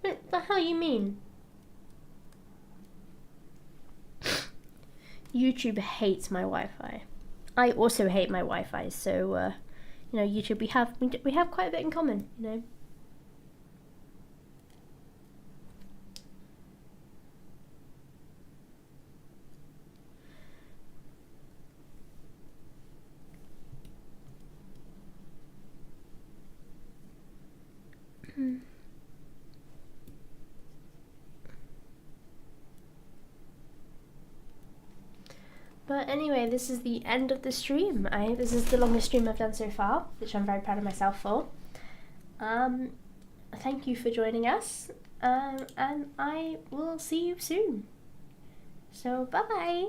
What the hell you mean? YouTube hates my Wi-Fi. I also hate my Wi-Fi, so YouTube, we have quite a bit in common, you know. But anyway, this is the end of the stream. This is the longest stream I've done so far, which I'm very proud of myself for. Thank you for joining us, and I will see you soon. So bye bye.